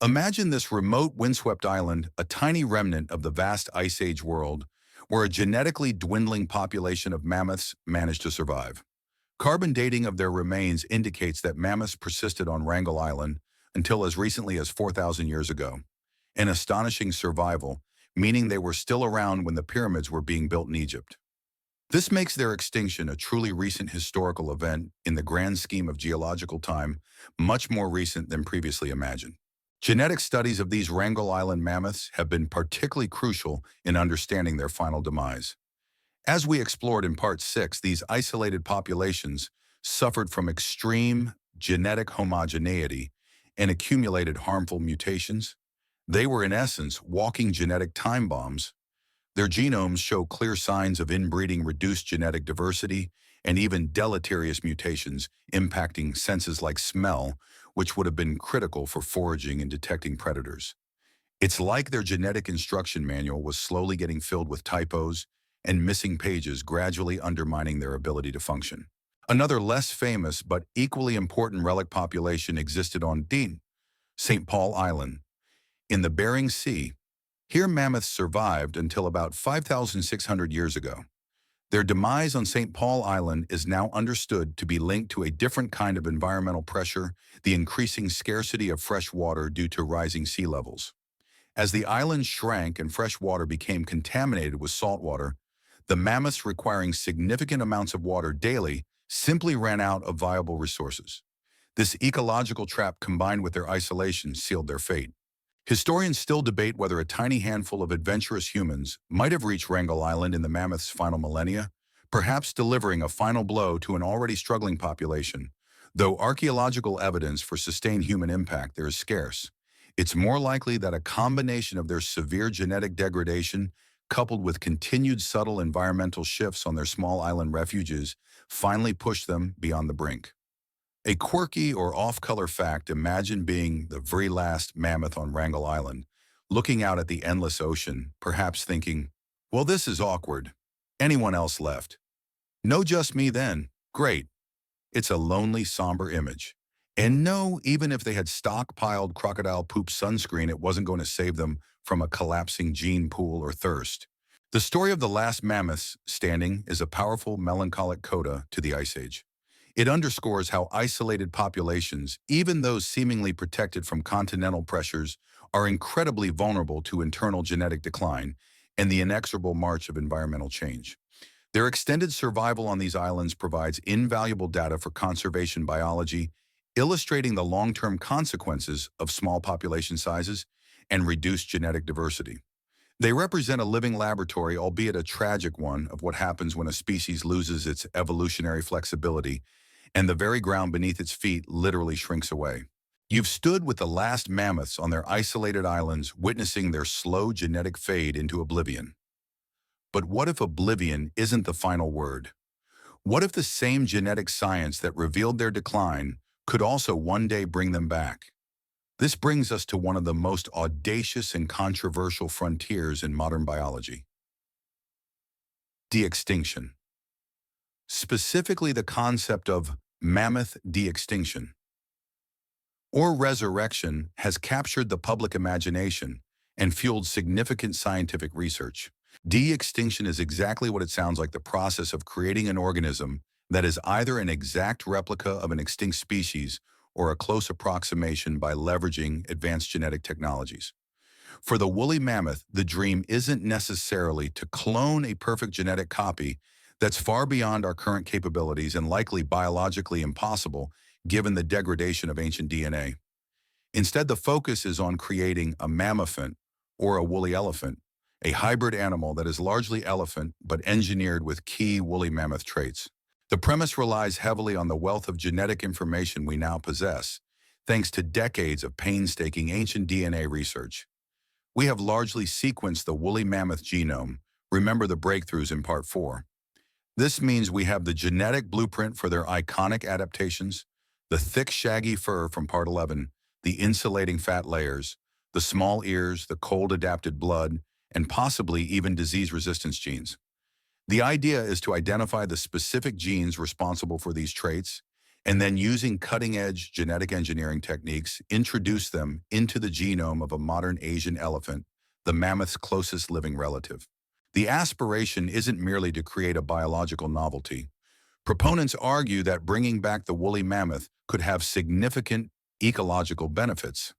Imagine this remote, windswept island, a tiny remnant of the vast Ice Age world, where a genetically dwindling population of mammoths managed to survive. Carbon dating of their remains indicates that mammoths persisted on Wrangel Island until as recently as 4,000 years ago, an astonishing survival, meaning they were still around when the pyramids were being built in Egypt. This makes their extinction a truly recent historical event in the grand scheme of geological time, much more recent than previously imagined. Genetic studies of these Wrangel Island mammoths have been particularly crucial in understanding their final demise. As we explored in Part 6, these isolated populations suffered from extreme genetic homogeneity and accumulated harmful mutations. They were, in essence, walking genetic time bombs. Their genomes show clear signs of inbreeding, reduced genetic diversity, and even deleterious mutations impacting senses like smell, which would have been critical for foraging and detecting predators. It's like their genetic instruction manual was slowly getting filled with typos and missing pages, gradually undermining their ability to function. Another less famous but equally important relic population existed on St. Paul Island in the Bering Sea. Here mammoths survived until about 5,600 years ago. Their demise on St. Paul Island is now understood to be linked to a different kind of environmental pressure, the increasing scarcity of fresh water due to rising sea levels. As the island shrank and fresh water became contaminated with salt water, the mammoths, requiring significant amounts of water daily, simply ran out of viable resources. This ecological trap, combined with their isolation, sealed their fate. Historians still debate whether a tiny handful of adventurous humans might have reached Wrangel Island in the mammoth's final millennia, perhaps delivering a final blow to an already struggling population. Though archaeological evidence for sustained human impact there is scarce, it's more likely that a combination of their severe genetic degradation, coupled with continued subtle environmental shifts on their small island refuges, finally pushed them beyond the brink. A quirky or off-color fact: imagine being the very last mammoth on Wrangel Island, looking out at the endless ocean, perhaps thinking, well, this is awkward. Anyone else left? No, just me then. Great. It's a lonely, somber image. And no, even if they had stockpiled crocodile poop sunscreen, it wasn't going to save them from a collapsing gene pool or thirst. The story of the last mammoths standing is a powerful, melancholic coda to the Ice Age. It underscores how isolated populations, even those seemingly protected from continental pressures, are incredibly vulnerable to internal genetic decline and the inexorable march of environmental change. Their extended survival on these islands provides invaluable data for conservation biology, illustrating the long-term consequences of small population sizes and reduced genetic diversity. They represent a living laboratory, albeit a tragic one, of what happens when a species loses its evolutionary flexibility and the very ground beneath its feet literally shrinks away. You've stood with the last mammoths on their isolated islands, witnessing their slow genetic fade into oblivion. But what if oblivion isn't the final word? What if the same genetic science that revealed their decline could also one day bring them back? This brings us to one of the most audacious and controversial frontiers in modern biology: de-extinction. Specifically, the concept of mammoth de-extinction or resurrection has captured the public imagination and fueled significant scientific research. De-extinction is exactly what it sounds like: the process of creating an organism that is either an exact replica of an extinct species or a close approximation by leveraging advanced genetic technologies. For the woolly mammoth, the dream isn't necessarily to clone a perfect genetic copy. That's far beyond our current capabilities and likely biologically impossible given the degradation of ancient DNA. Instead, the focus is on creating a mammophant, or a woolly elephant, a hybrid animal that is largely elephant but engineered with key woolly mammoth traits. The premise relies heavily on the wealth of genetic information we now possess, thanks to decades of painstaking ancient DNA research. We have largely sequenced the woolly mammoth genome. Remember the breakthroughs in Part 4. This means we have the genetic blueprint for their iconic adaptations, The thick, shaggy fur from part 11, the insulating fat layers, the small ears, the cold-adapted blood, and possibly even disease resistance genes. The idea is to identify the specific genes responsible for these traits, and then using cutting-edge genetic engineering techniques, introduce them into the genome of a modern Asian elephant, the mammoth's closest living relative. The aspiration isn't merely to create a biological novelty. Proponents argue that bringing back the woolly mammoth could have significant ecological benefits.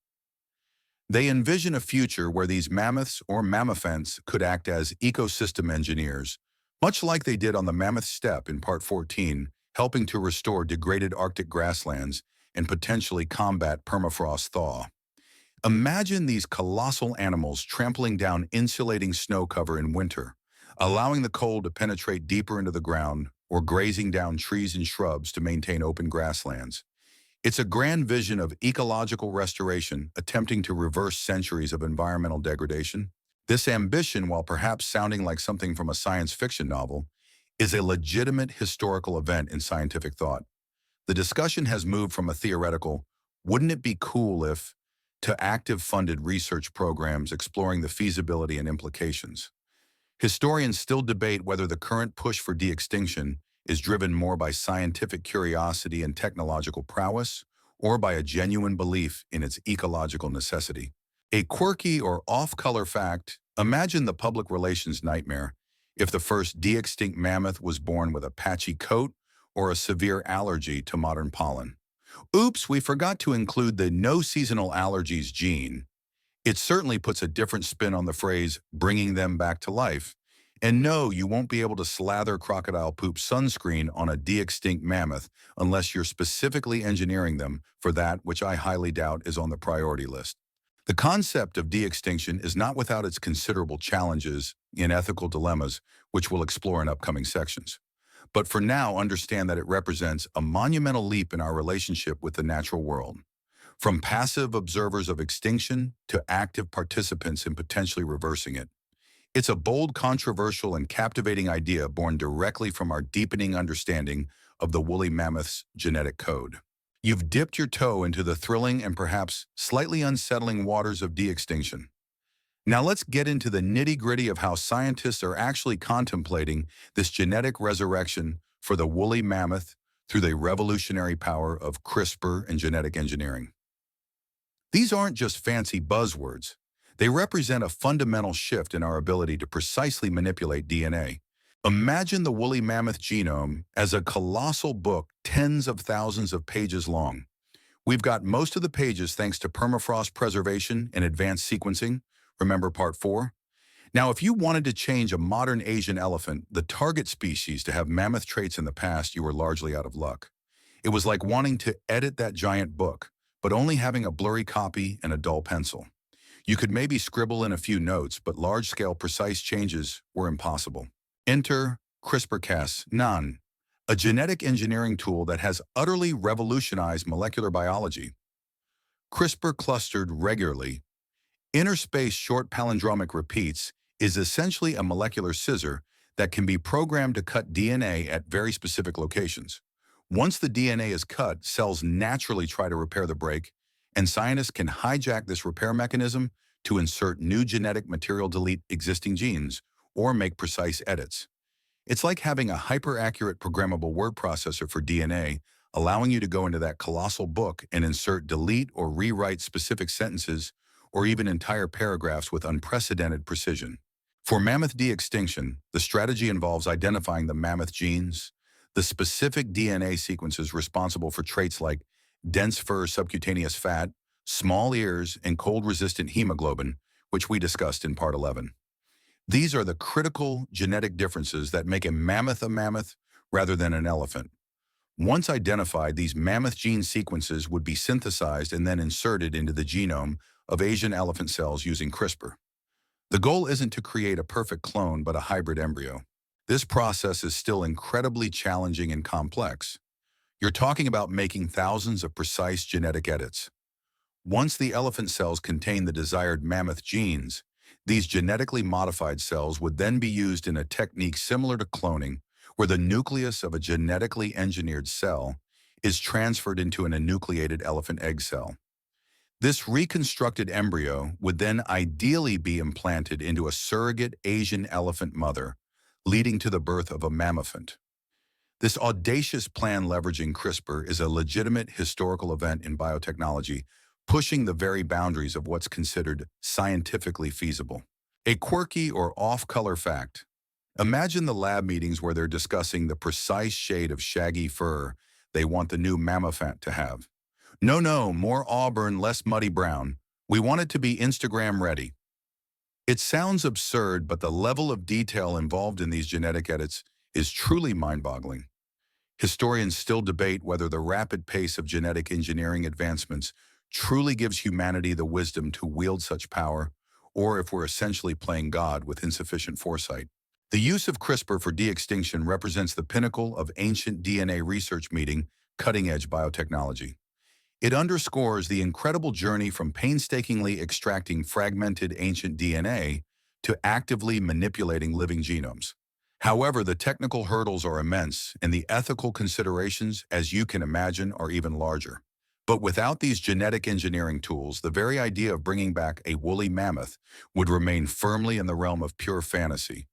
They envision a future where these mammoths or mammophants could act as ecosystem engineers, much like they did on the Mammoth Steppe in Part 14, helping to restore degraded Arctic grasslands and potentially combat permafrost thaw. Imagine these colossal animals trampling down insulating snow cover in winter, allowing the cold to penetrate deeper into the ground, or grazing down trees and shrubs to maintain open grasslands. It's a grand vision of ecological restoration, attempting to reverse centuries of environmental degradation. This ambition, while perhaps sounding like something from a science fiction novel, is a legitimate historical event in scientific thought. The discussion has moved from a theoretical, wouldn't it be cool if, to active funded research programs exploring the feasibility and implications. Historians still debate whether the current push for de-extinction is driven more by scientific curiosity and technological prowess, or by a genuine belief in its ecological necessity. A quirky or off-color fact: imagine the public relations nightmare if the first de-extinct mammoth was born with a patchy coat or a severe allergy to modern pollen. Oops, we forgot to include the no seasonal allergies gene. It certainly puts a different spin on the phrase, bringing them back to life. And no, you won't be able to slather crocodile poop sunscreen on a de-extinct mammoth unless you're specifically engineering them for that, which I highly doubt is on the priority list. The concept of de-extinction is not without its considerable challenges and ethical dilemmas, which we'll explore in upcoming sections. But for now, understand that it represents a monumental leap in our relationship with the natural world. From passive observers of extinction to active participants in potentially reversing it. It's a bold, controversial, and captivating idea born directly from our deepening understanding of the woolly mammoth's genetic code. You've dipped your toe into the thrilling and perhaps slightly unsettling waters of de-extinction. Now let's get into the nitty-gritty of how scientists are actually contemplating this genetic resurrection for the woolly mammoth through the revolutionary power of CRISPR and genetic engineering. These aren't just fancy buzzwords. They represent a fundamental shift in our ability to precisely manipulate DNA. Imagine the woolly mammoth genome as a colossal book tens of thousands of pages long. We've got most of the pages thanks to permafrost preservation and advanced sequencing. Remember Part 4? Now, if you wanted to change a modern Asian elephant, the target species, to have mammoth traits in the past, you were largely out of luck. It was like wanting to edit that giant book, but only having a blurry copy and a dull pencil. You could maybe scribble in a few notes, but large-scale precise changes were impossible. Enter CRISPR-Cas9, a genetic engineering tool that has utterly revolutionized molecular biology. CRISPR, clustered regularly, interspaced short palindromic repeats, is essentially a molecular scissor that can be programmed to cut DNA at very specific locations. Once the DNA is cut, cells naturally try to repair the break, and scientists can hijack this repair mechanism to insert new genetic material, delete existing genes, or make precise edits. It's like having a hyper-accurate programmable word processor for DNA, allowing you to go into that colossal book and insert, delete, or rewrite specific sentences or even entire paragraphs with unprecedented precision. For mammoth de-extinction, the strategy involves identifying the mammoth genes, the specific DNA sequences responsible for traits like dense fur, subcutaneous fat, small ears, and cold-resistant hemoglobin, which we discussed in Part 11. These are the critical genetic differences that make a mammoth rather than an elephant. Once identified, these mammoth gene sequences would be synthesized and then inserted into the genome of Asian elephant cells using CRISPR. The goal isn't to create a perfect clone, but a hybrid embryo. This process is still incredibly challenging and complex. You're talking about making thousands of precise genetic edits. Once the elephant cells contain the desired mammoth genes, these genetically modified cells would then be used in a technique similar to cloning, where the nucleus of a genetically engineered cell is transferred into an enucleated elephant egg cell. This reconstructed embryo would then ideally be implanted into a surrogate Asian elephant mother, leading to the birth of a mammothant. This audacious plan leveraging CRISPR is a legitimate historical event in biotechnology, pushing the very boundaries of what's considered scientifically feasible. A quirky or off-color fact. Imagine the lab meetings where they're discussing the precise shade of shaggy fur they want the new mammothant to have. No, no, more auburn, less muddy brown. We want it to be Instagram ready. It sounds absurd, but the level of detail involved in these genetic edits is truly mind-boggling. Historians still debate whether the rapid pace of genetic engineering advancements truly gives humanity the wisdom to wield such power, or if we're essentially playing God with insufficient foresight. The use of CRISPR for de-extinction represents the pinnacle of ancient DNA research meeting cutting-edge biotechnology. It underscores the incredible journey from painstakingly extracting fragmented ancient DNA to actively manipulating living genomes. However, the technical hurdles are immense, and the ethical considerations, as you can imagine, are even larger. But without these genetic engineering tools, the very idea of bringing back a woolly mammoth would remain firmly in the realm of pure fantasy,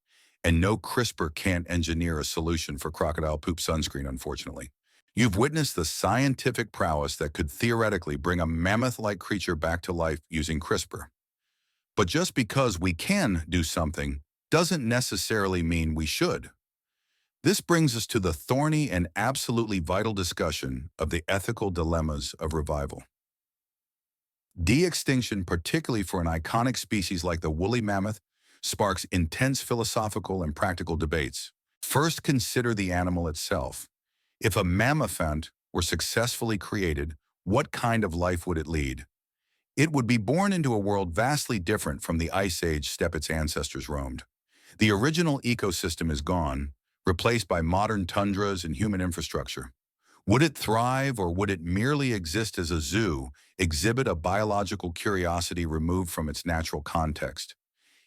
and no CRISPR can't engineer a solution for crocodile poop sunscreen, unfortunately. You've witnessed the scientific prowess that could theoretically bring a mammoth-like creature back to life using CRISPR. But just because we can do something doesn't necessarily mean we should. This brings us to the thorny and absolutely vital discussion of the ethical dilemmas of revival. De-extinction, particularly for an iconic species like the woolly mammoth, sparks intense philosophical and practical debates. First, consider the animal itself. If a mammothant were successfully created, what kind of life would it lead? It would be born into a world vastly different from the Ice Age steppe its ancestors roamed. The original ecosystem is gone, replaced by modern tundras and human infrastructure. Would it thrive, or would it merely exist as a zoo, exhibit a biological curiosity removed from its natural context?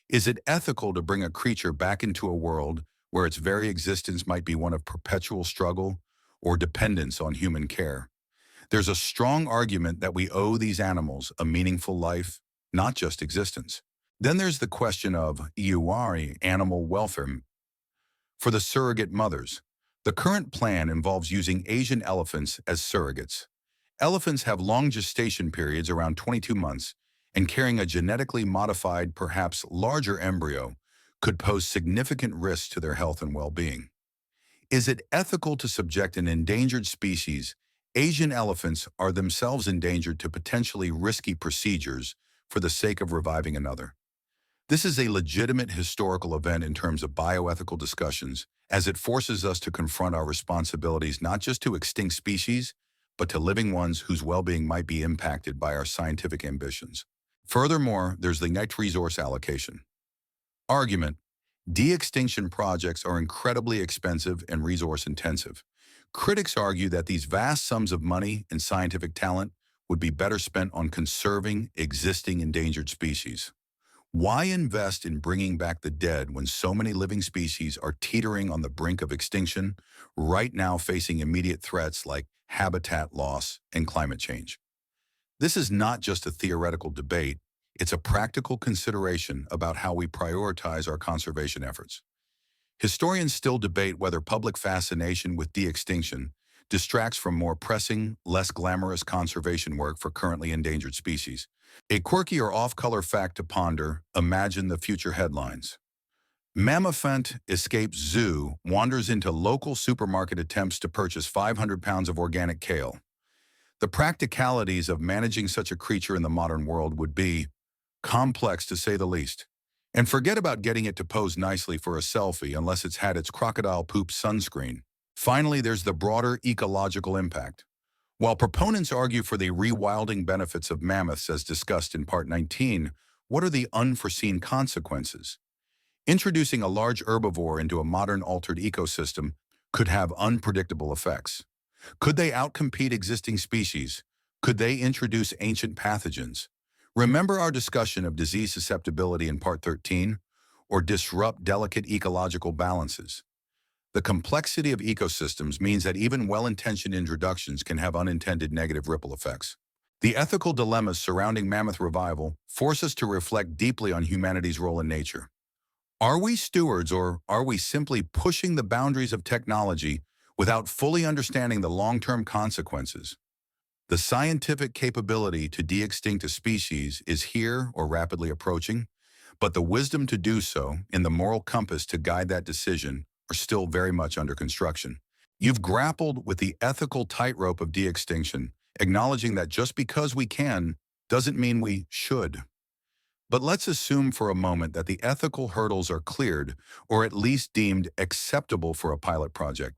Is it ethical to bring a creature back into a world where its very existence might be one of perpetual struggle or dependence on human care? There's a strong argument that we owe these animals a meaningful life, not just existence. Then there's the question of animal welfare. For the surrogate mothers, the current plan involves using Asian elephants as surrogates. Elephants have long gestation periods, around 22 months, and carrying a genetically modified, perhaps larger embryo could pose significant risks to their health and well-being. Is it ethical to subject an endangered species? Asian elephants are themselves endangered to potentially risky procedures for the sake of reviving another. This is a legitimate historical event in terms of bioethical discussions, as it forces us to confront our responsibilities not just to extinct species, but to living ones whose well-being might be impacted by our scientific ambitions. Furthermore, there's the net resource allocation argument. De-extinction projects are incredibly expensive and resource-intensive. Critics argue that these vast sums of money and scientific talent would be better spent on conserving existing endangered species. Why invest in bringing back the dead when so many living species are teetering on the brink of extinction, right now facing immediate threats like habitat loss and climate change? This is not just a theoretical debate, it's a practical consideration about how we prioritize our conservation efforts. Historians still debate whether public fascination with de-extinction distracts from more pressing, less glamorous conservation work for currently endangered species. A quirky or off-color fact to ponder: imagine the future headlines. Mammothant escapes zoo, wanders into local supermarket, attempts to purchase 500 pounds of organic kale. The practicalities of managing such a creature in the modern world would be complex, to say the least. And forget about getting it to pose nicely for a selfie unless it's had its crocodile poop sunscreen. Finally, there's the broader ecological impact. While proponents argue for the rewilding benefits of mammoths as discussed in Part 19, what are the unforeseen consequences? Introducing a large herbivore into a modern altered ecosystem could have unpredictable effects. Could they outcompete existing species? Could they introduce ancient pathogens? Remember our discussion of disease susceptibility in Part 13? Or disrupt delicate ecological balances? The complexity of ecosystems means that even well-intentioned introductions can have unintended negative ripple effects. The ethical dilemmas surrounding mammoth revival force us to reflect deeply on humanity's role in nature. Are we stewards, or are we simply pushing the boundaries of technology without fully understanding the long-term consequences? The scientific capability to de-extinct a species is here or rapidly approaching, but the wisdom to do so and the moral compass to guide that decision are still very much under construction. You've grappled with the ethical tightrope of de-extinction, acknowledging that just because we can doesn't mean we should. But let's assume for a moment that the ethical hurdles are cleared, or at least deemed acceptable for a pilot project.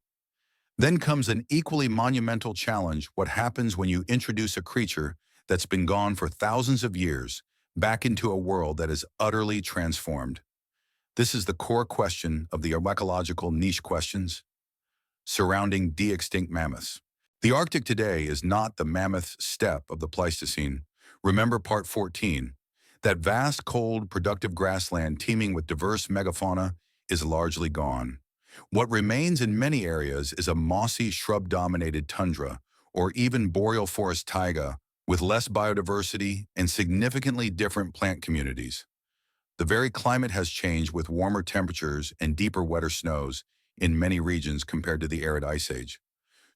Then comes an equally monumental challenge: what happens when you introduce a creature that's been gone for thousands of years back into a world that is utterly transformed? This is the core question of the ecological niche questions surrounding de-extinct mammoths. The Arctic today is not the mammoth steppe of the Pleistocene. Remember part 14. That vast, cold, productive grassland teeming with diverse megafauna is largely gone. What remains in many areas is a mossy, shrub-dominated tundra, or even boreal forest taiga, with less biodiversity and significantly different plant communities. The very climate has changed, with warmer temperatures and deeper, wetter snows in many regions compared to the arid ice age.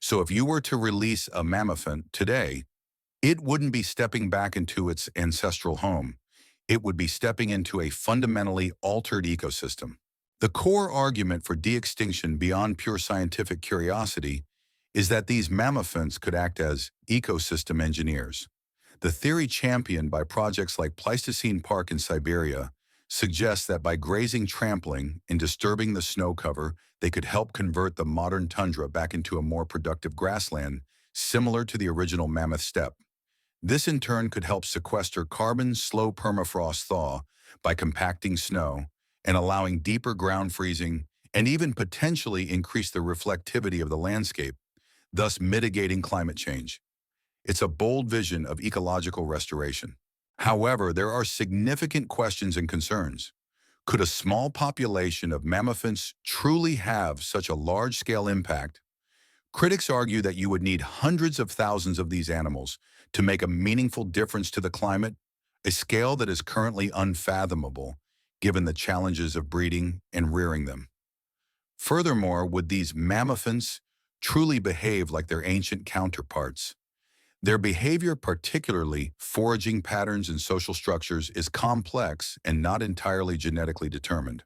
So if you were to release a mammoth today, it wouldn't be stepping back into its ancestral home. It would be stepping into a fundamentally altered ecosystem. The core argument for de-extinction, beyond pure scientific curiosity, is that these mammoths could act as ecosystem engineers. The theory championed by projects like Pleistocene Park in Siberia suggests that by grazing, trampling, and disturbing the snow cover, they could help convert the modern tundra back into a more productive grassland, similar to the original mammoth steppe. This in turn could help sequester carbon, slow permafrost thaw by compacting snow and allowing deeper ground freezing, and even potentially increase the reflectivity of the landscape, thus mitigating climate change. It's a bold vision of ecological restoration. However, there are significant questions and concerns. Could a small population of mammoths truly have such a large-scale impact? Critics argue that you would need hundreds of thousands of these animals to make a meaningful difference to the climate, a scale that is currently unfathomable given the challenges of breeding and rearing them. Furthermore, would these mammoths truly behave like their ancient counterparts? Their behavior, particularly foraging patterns and social structures, is complex and not entirely genetically determined.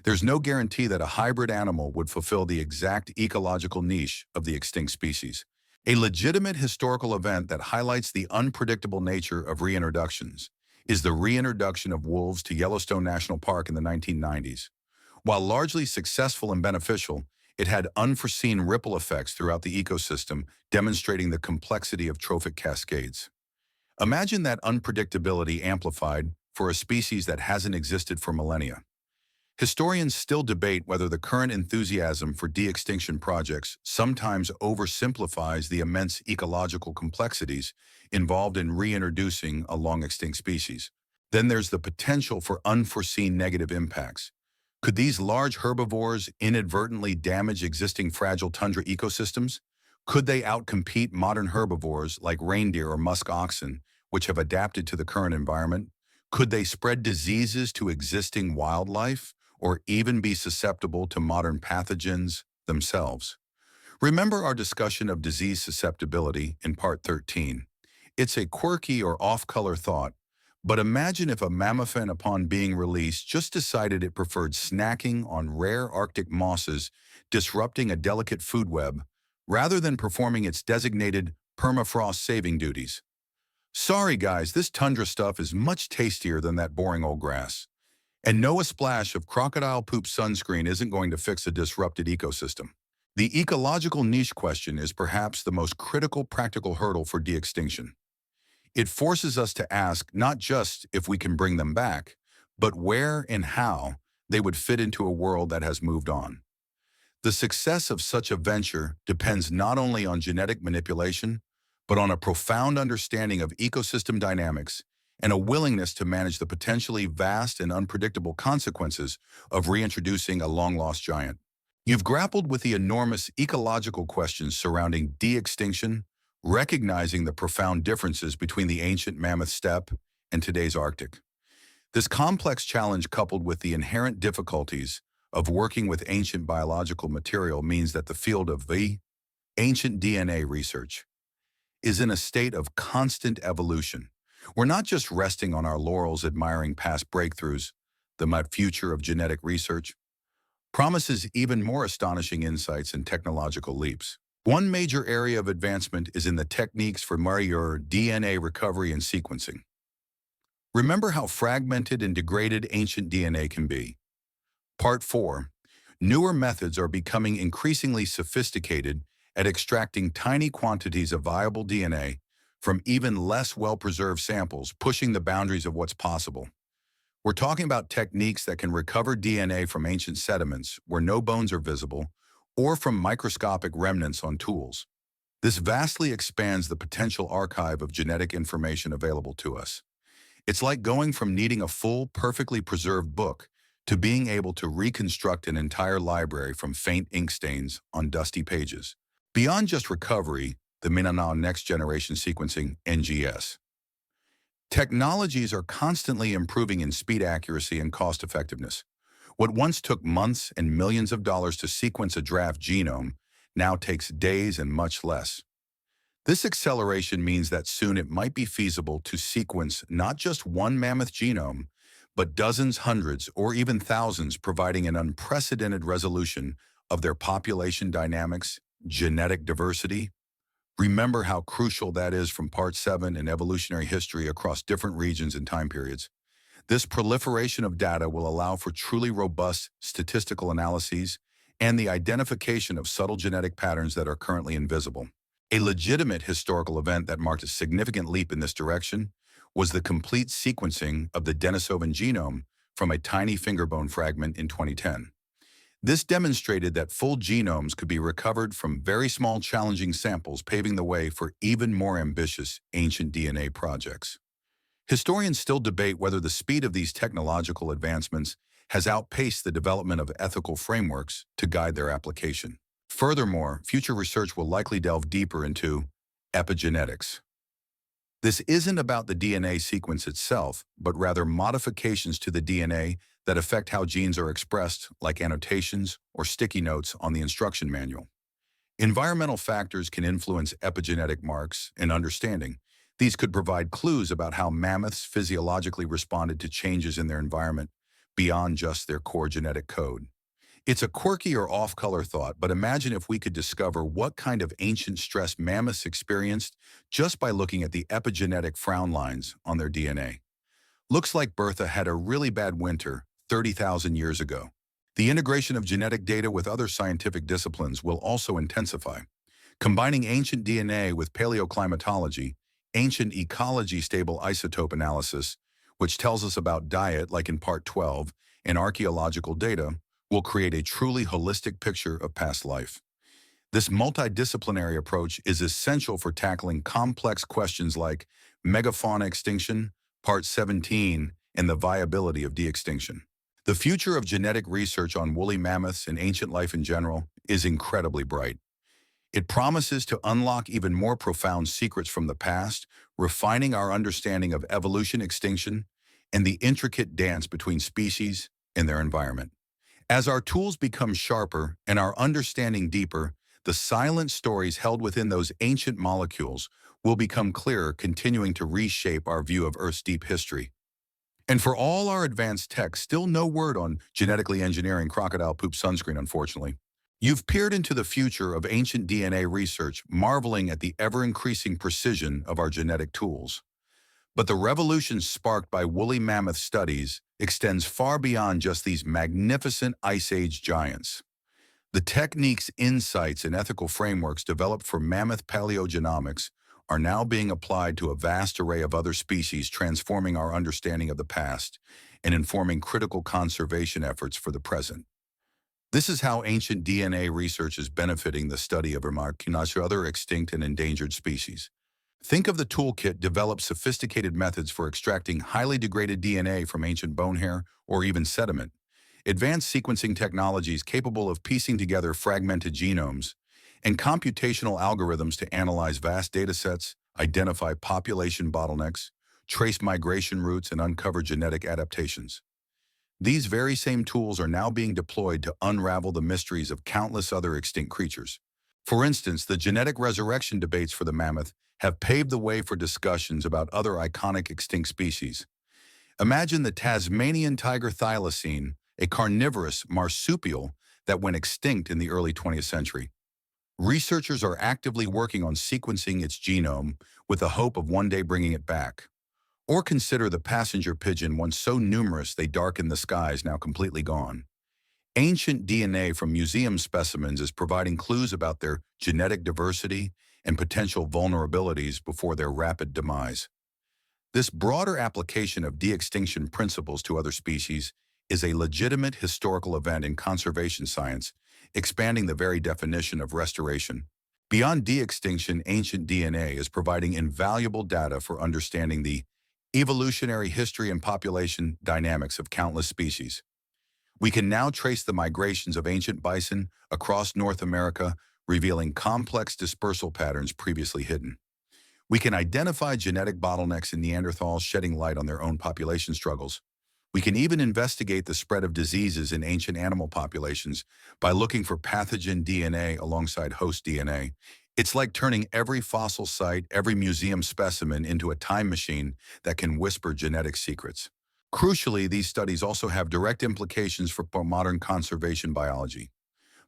There's no guarantee that a hybrid animal would fulfill the exact ecological niche of the extinct species. A legitimate historical event that highlights the unpredictable nature of reintroductions is the reintroduction of wolves to Yellowstone National Park in the 1990s. While largely successful and beneficial, it had unforeseen ripple effects throughout the ecosystem, demonstrating the complexity of trophic cascades. Imagine that unpredictability amplified for a species that hasn't existed for millennia. Historians still debate whether the current enthusiasm for de-extinction projects sometimes oversimplifies the immense ecological complexities involved in reintroducing a long-extinct species. Then there's the potential for unforeseen negative impacts. Could these large herbivores inadvertently damage existing fragile tundra ecosystems? Could they outcompete modern herbivores like reindeer or musk oxen, which have adapted to the current environment? Could they spread diseases to existing wildlife, or even be susceptible to modern pathogens themselves? Remember our discussion of disease susceptibility in part 13. It's a quirky or off-color thought, but imagine if a mammoth, upon being released, just decided it preferred snacking on rare Arctic mosses, disrupting a delicate food web, rather than performing its designated permafrost saving duties. Sorry guys, this tundra stuff is much tastier than that boring old grass. And no, a splash of crocodile poop sunscreen isn't going to fix a disrupted ecosystem. The ecological niche question is perhaps the most critical practical hurdle for de-extinction. It forces us to ask not just if we can bring them back, but where and how they would fit into a world that has moved on. The success of such a venture depends not only on genetic manipulation, but on a profound understanding of ecosystem dynamics and a willingness to manage the potentially vast and unpredictable consequences of reintroducing a long-lost giant. You've grappled with the enormous ecological questions surrounding de-extinction, recognizing the profound differences between the ancient mammoth steppe and today's Arctic. This complex challenge, coupled with the inherent difficulties of working with ancient biological material, means that the field of the ancient DNA research is in a state of constant evolution. We're not just resting on our laurels admiring past breakthroughs. The future of genetic research promises even more astonishing insights and technological leaps. One major area of advancement is in the techniques for molecular DNA recovery and sequencing. Remember how fragmented and degraded ancient DNA can be. Part 4. Newer methods are becoming increasingly sophisticated at extracting tiny quantities of viable DNA from even less well-preserved samples, pushing the boundaries of what's possible. We're talking about techniques that can recover DNA from ancient sediments where no bones are visible, or from microscopic remnants on tools. This vastly expands the potential archive of genetic information available to us. It's like going from needing a full, perfectly preserved book to being able to reconstruct an entire library from faint ink stains on dusty pages. Beyond just recovery, the next generation sequencing, NGS. Technologies are constantly improving in speed, accuracy, and cost effectiveness. What once took months and millions of dollars to sequence a draft genome now takes days and much less. This acceleration means that soon it might be feasible to sequence not just one mammoth genome, but dozens, hundreds, or even thousands, providing an unprecedented resolution of their population dynamics, genetic diversity. Remember how crucial that is from Part 7 in evolutionary history across different regions and time periods. This proliferation of data will allow for truly robust statistical analyses and the identification of subtle genetic patterns that are currently invisible. A legitimate historical event that marked a significant leap in this direction was the complete sequencing of the Denisovan genome from a tiny fingerbone fragment in 2010. This demonstrated that full genomes could be recovered from very small, challenging samples, paving the way for even more ambitious ancient DNA projects. Historians still debate whether the speed of these technological advancements has outpaced the development of ethical frameworks to guide their application. Furthermore, future research will likely delve deeper into epigenetics. This isn't about the DNA sequence itself, but rather modifications to the DNA that affect how genes are expressed, like annotations or sticky notes on the instruction manual. Environmental factors can influence epigenetic marks and understanding. These could provide clues about how mammoths physiologically responded to changes in their environment beyond just their core genetic code. It's a quirky or off-color thought, but imagine if we could discover what kind of ancient stress mammoths experienced just by looking at the epigenetic frown lines on their DNA. Looks like Bertha had a really bad winter 30,000 years ago. The integration of genetic data with other scientific disciplines will also intensify. Combining ancient DNA with paleoclimatology, ancient ecology stable isotope analysis, which tells us about diet like in Part 12, and archaeological data, will create a truly holistic picture of past life. This multidisciplinary approach is essential for tackling complex questions like megafauna extinction, Part 17, and the viability of de-extinction. The future of genetic research on woolly mammoths and ancient life in general is incredibly bright. It promises to unlock even more profound secrets from the past, refining our understanding of evolution, extinction, and the intricate dance between species and their environment. As our tools become sharper and our understanding deeper, the silent stories held within those ancient molecules will become clearer, continuing to reshape our view of Earth's deep history. And for all our advanced tech, still no word on genetically engineering crocodile poop sunscreen, unfortunately. You've peered into the future of ancient DNA research, marveling at the ever-increasing precision of our genetic tools. But the revolution sparked by woolly mammoth studies extends far beyond just these magnificent Ice Age giants. The techniques, insights, and ethical frameworks developed for mammoth paleogenomics are now being applied to a vast array of other species, transforming our understanding of the past and informing critical conservation efforts for the present. This is how ancient DNA research is benefiting the study of other extinct and endangered species. Think of the toolkit developed sophisticated methods for extracting highly degraded DNA from ancient bone hair or even sediment. advanced sequencing technologies capable of piecing together fragmented genomes, and computational algorithms to analyze vast datasets, identify population bottlenecks, trace migration routes, and uncover genetic adaptations. These very same tools are now being deployed to unravel the mysteries of countless other extinct creatures. For instance, the genetic resurrection debates for the mammoth have paved the way for discussions about other iconic extinct species. Imagine the Tasmanian tiger thylacine, a carnivorous marsupial that went extinct in the early 20th century. Researchers are actively working on sequencing its genome with the hope of one day bringing it back. Or consider the passenger pigeon, once so numerous they darken the skies, now completely gone. Ancient DNA from museum specimens is providing clues about their genetic diversity and potential vulnerabilities before their rapid demise. This broader application of de-extinction principles to other species is a legitimate historical event in conservation science, expanding the very definition of restoration. Beyond de-extinction, ancient DNA is providing invaluable data for understanding the evolutionary history and population dynamics of countless species. We can now trace the migrations of ancient bison across North America, revealing complex dispersal patterns previously hidden. We can identify genetic bottlenecks in Neanderthals, shedding light on their own population struggles. We can even investigate the spread of diseases in ancient animal populations by looking for pathogen DNA alongside host DNA. It's like turning every fossil site, every museum specimen into a time machine that can whisper genetic secrets. Crucially, these studies also have direct implications for modern conservation biology.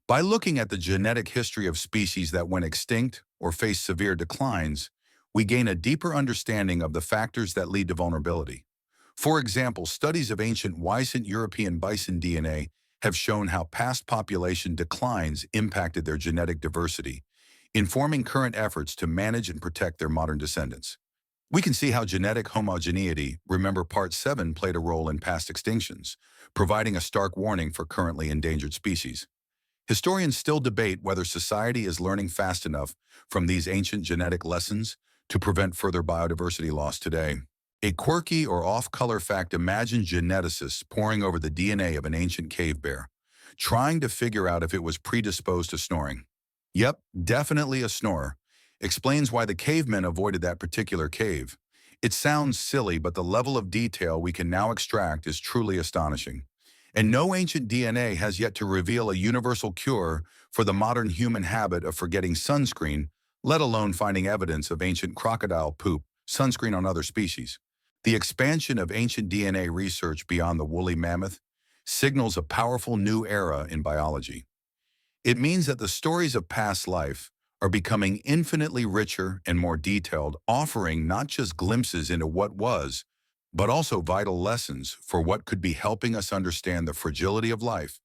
By looking at the genetic history of species that went extinct or faced severe declines, we gain a deeper understanding of the factors that lead to vulnerability. For example, studies of ancient Wisent European bison DNA have shown how past population declines impacted their genetic diversity, informing current efforts to manage and protect their modern descendants. We can see how genetic homogeneity, remember Part 7, played a role in past extinctions, providing a stark warning for currently endangered species. Historians still debate whether society is learning fast enough from these ancient genetic lessons to prevent further biodiversity loss today. A quirky or off-color fact: imagine geneticists poring over the DNA of an ancient cave bear, trying to figure out if it was predisposed to snoring. Yep, definitely a snorer. Explains why the cavemen avoided that particular cave. It sounds silly, but the level of detail we can now extract is truly astonishing. And no ancient DNA has yet to reveal a universal cure for the modern human habit of forgetting sunscreen, let alone finding evidence of ancient crocodile poop, sunscreen on other species. The expansion of ancient DNA research beyond the woolly mammoth signals a powerful new era in biology. It means that the stories of past life are becoming infinitely richer and more detailed, offering not just glimpses into what was, but also vital lessons for what could be, helping us understand the fragility of life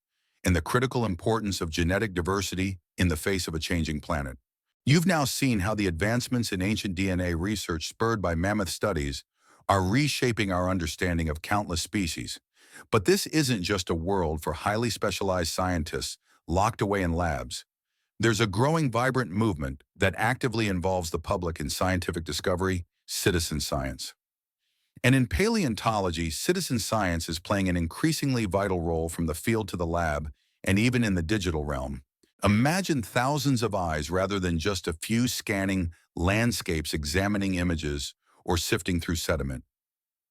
and the critical importance of genetic diversity in the face of a changing planet. You've now seen how the advancements in ancient DNA research spurred by mammoth studies are reshaping our understanding of countless species. But this isn't just a world for highly specialized scientists locked away in labs. There's a growing, vibrant movement that actively involves the public in scientific discovery, citizen science. And in paleontology, citizen science is playing an increasingly vital role from the field to the lab, and even in the digital realm. Imagine thousands of eyes rather than just a few scanning landscapes, examining images, or sifting through sediment.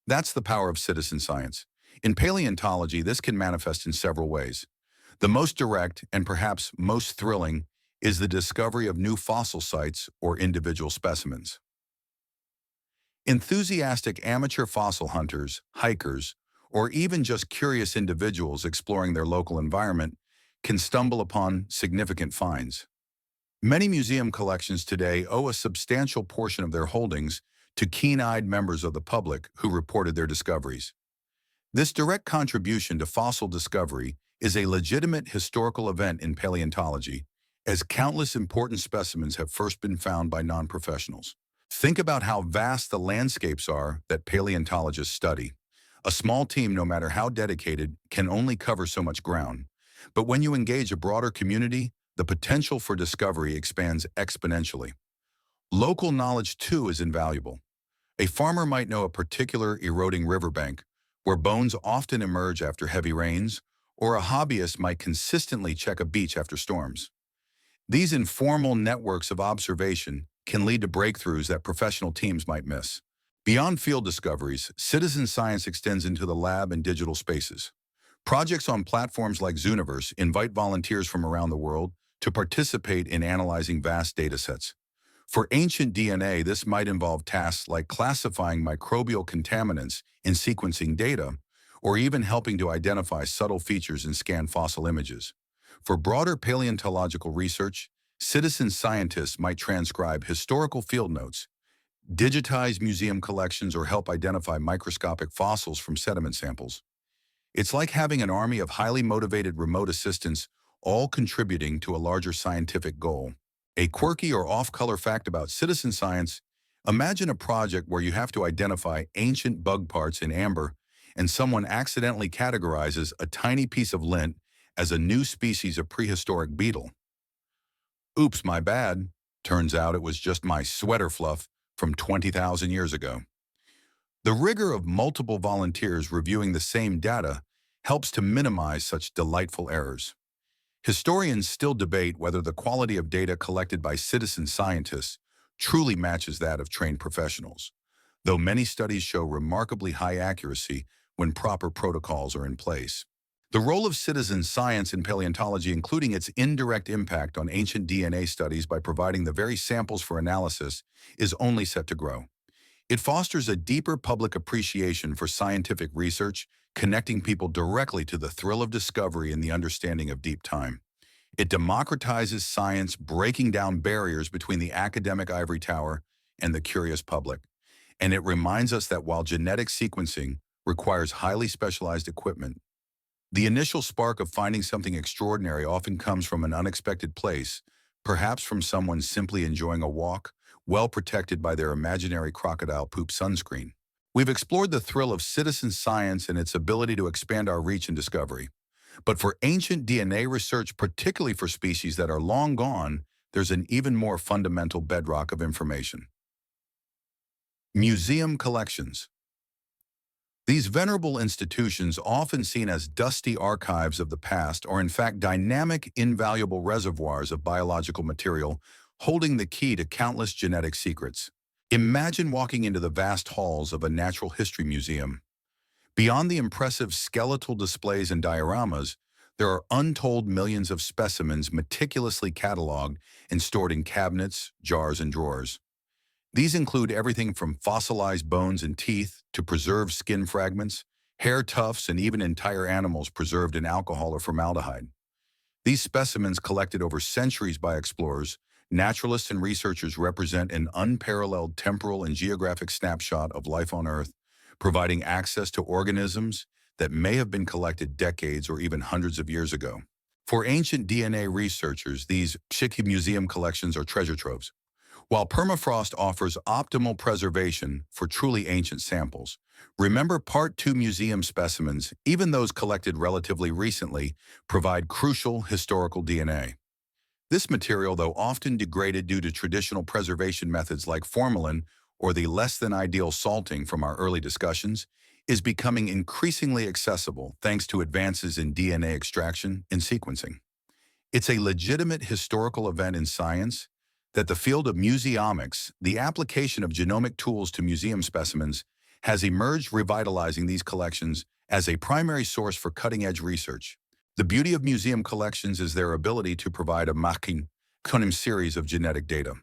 That's the power of citizen science. In paleontology, this can manifest in several ways. The most direct, and perhaps most thrilling, is the discovery of new fossil sites or individual specimens. Enthusiastic amateur fossil hunters, hikers, or even just curious individuals exploring their local environment can stumble upon significant finds. Many museum collections today owe a substantial portion of their holdings to keen-eyed members of the public who reported their discoveries. This direct contribution to fossil discovery is a legitimate historical event in paleontology, as countless important specimens have first been found by non-professionals. Think about how vast the landscapes are that paleontologists study. A small team, no matter how dedicated, can only cover so much ground. But when you engage a broader community, the potential for discovery expands exponentially. Local knowledge, too, is invaluable. A farmer might know a particular eroding riverbank, where bones often emerge after heavy rains, or a hobbyist might consistently check a beach after storms. These informal networks of observation can lead to breakthroughs that professional teams might miss. Beyond field discoveries, citizen science extends into the lab and digital spaces. Projects on platforms like Zooniverse invite volunteers from around the world to participate in analyzing vast datasets. For ancient DNA, this might involve tasks like classifying microbial contaminants in sequencing data, or even helping to identify subtle features in scanned fossil images. For broader paleontological research, citizen scientists might transcribe historical field notes, digitize museum collections, or help identify microscopic fossils from sediment samples. It's like having an army of highly motivated remote assistants all contributing to a larger scientific goal. A quirky or off-color fact about citizen science: imagine a project where you have to identify ancient bug parts in amber and someone accidentally categorizes a tiny piece of lint as a new species of prehistoric beetle. Oops, my bad. Turns out it was just my sweater fluff from 20,000 years ago. The rigor of multiple volunteers reviewing the same data helps to minimize such delightful errors. Historians still debate whether the quality of data collected by citizen scientists truly matches that of trained professionals, though many studies show remarkably high accuracy when proper protocols are in place. The role of citizen science in paleontology, including its indirect impact on ancient DNA studies by providing the very samples for analysis, is only set to grow. It fosters a deeper public appreciation for scientific research, connecting people directly to the thrill of discovery and the understanding of deep time. It democratizes science, breaking down barriers between the academic ivory tower and the curious public. And it reminds us that while genetic sequencing requires highly specialized equipment, the initial spark of finding something extraordinary often comes from an unexpected place, perhaps from someone simply enjoying a walk, well protected by their imaginary crocodile poop sunscreen. We've explored the thrill of citizen science and its ability to expand our reach and discovery. But for ancient DNA research, particularly for species that are long gone, there's an even more fundamental bedrock of information: museum collections. These venerable institutions, often seen as dusty archives of the past, are in fact dynamic, invaluable reservoirs of biological material, holding the key to countless genetic secrets. Imagine walking into the vast halls of a natural history museum. Beyond the impressive skeletal displays and dioramas, there are untold millions of specimens meticulously cataloged and stored in cabinets, jars, and drawers. These include everything from fossilized bones and teeth to preserved skin fragments, hair tufts, and even entire animals preserved in alcohol or formaldehyde. These specimens, collected over centuries by explorers, naturalists, and researchers, represent an unparalleled temporal and geographic snapshot of life on Earth, providing access to organisms that may have been collected decades or even hundreds of years ago. For ancient DNA researchers, these Shiki museum collections are treasure troves. While permafrost offers optimal preservation for truly ancient samples, remember Part 2 museum specimens, even those collected relatively recently, provide crucial historical DNA. This material, though often degraded due to traditional preservation methods like formalin or the less-than-ideal salting from our early discussions, is becoming increasingly accessible thanks to advances in DNA extraction and sequencing. It's a legitimate historical event in science that the field of museomics, the application of genomic tools to museum specimens, has emerged, revitalizing these collections as a primary source for cutting-edge research. The beauty of museum collections is their ability to provide a machine series of genetic data.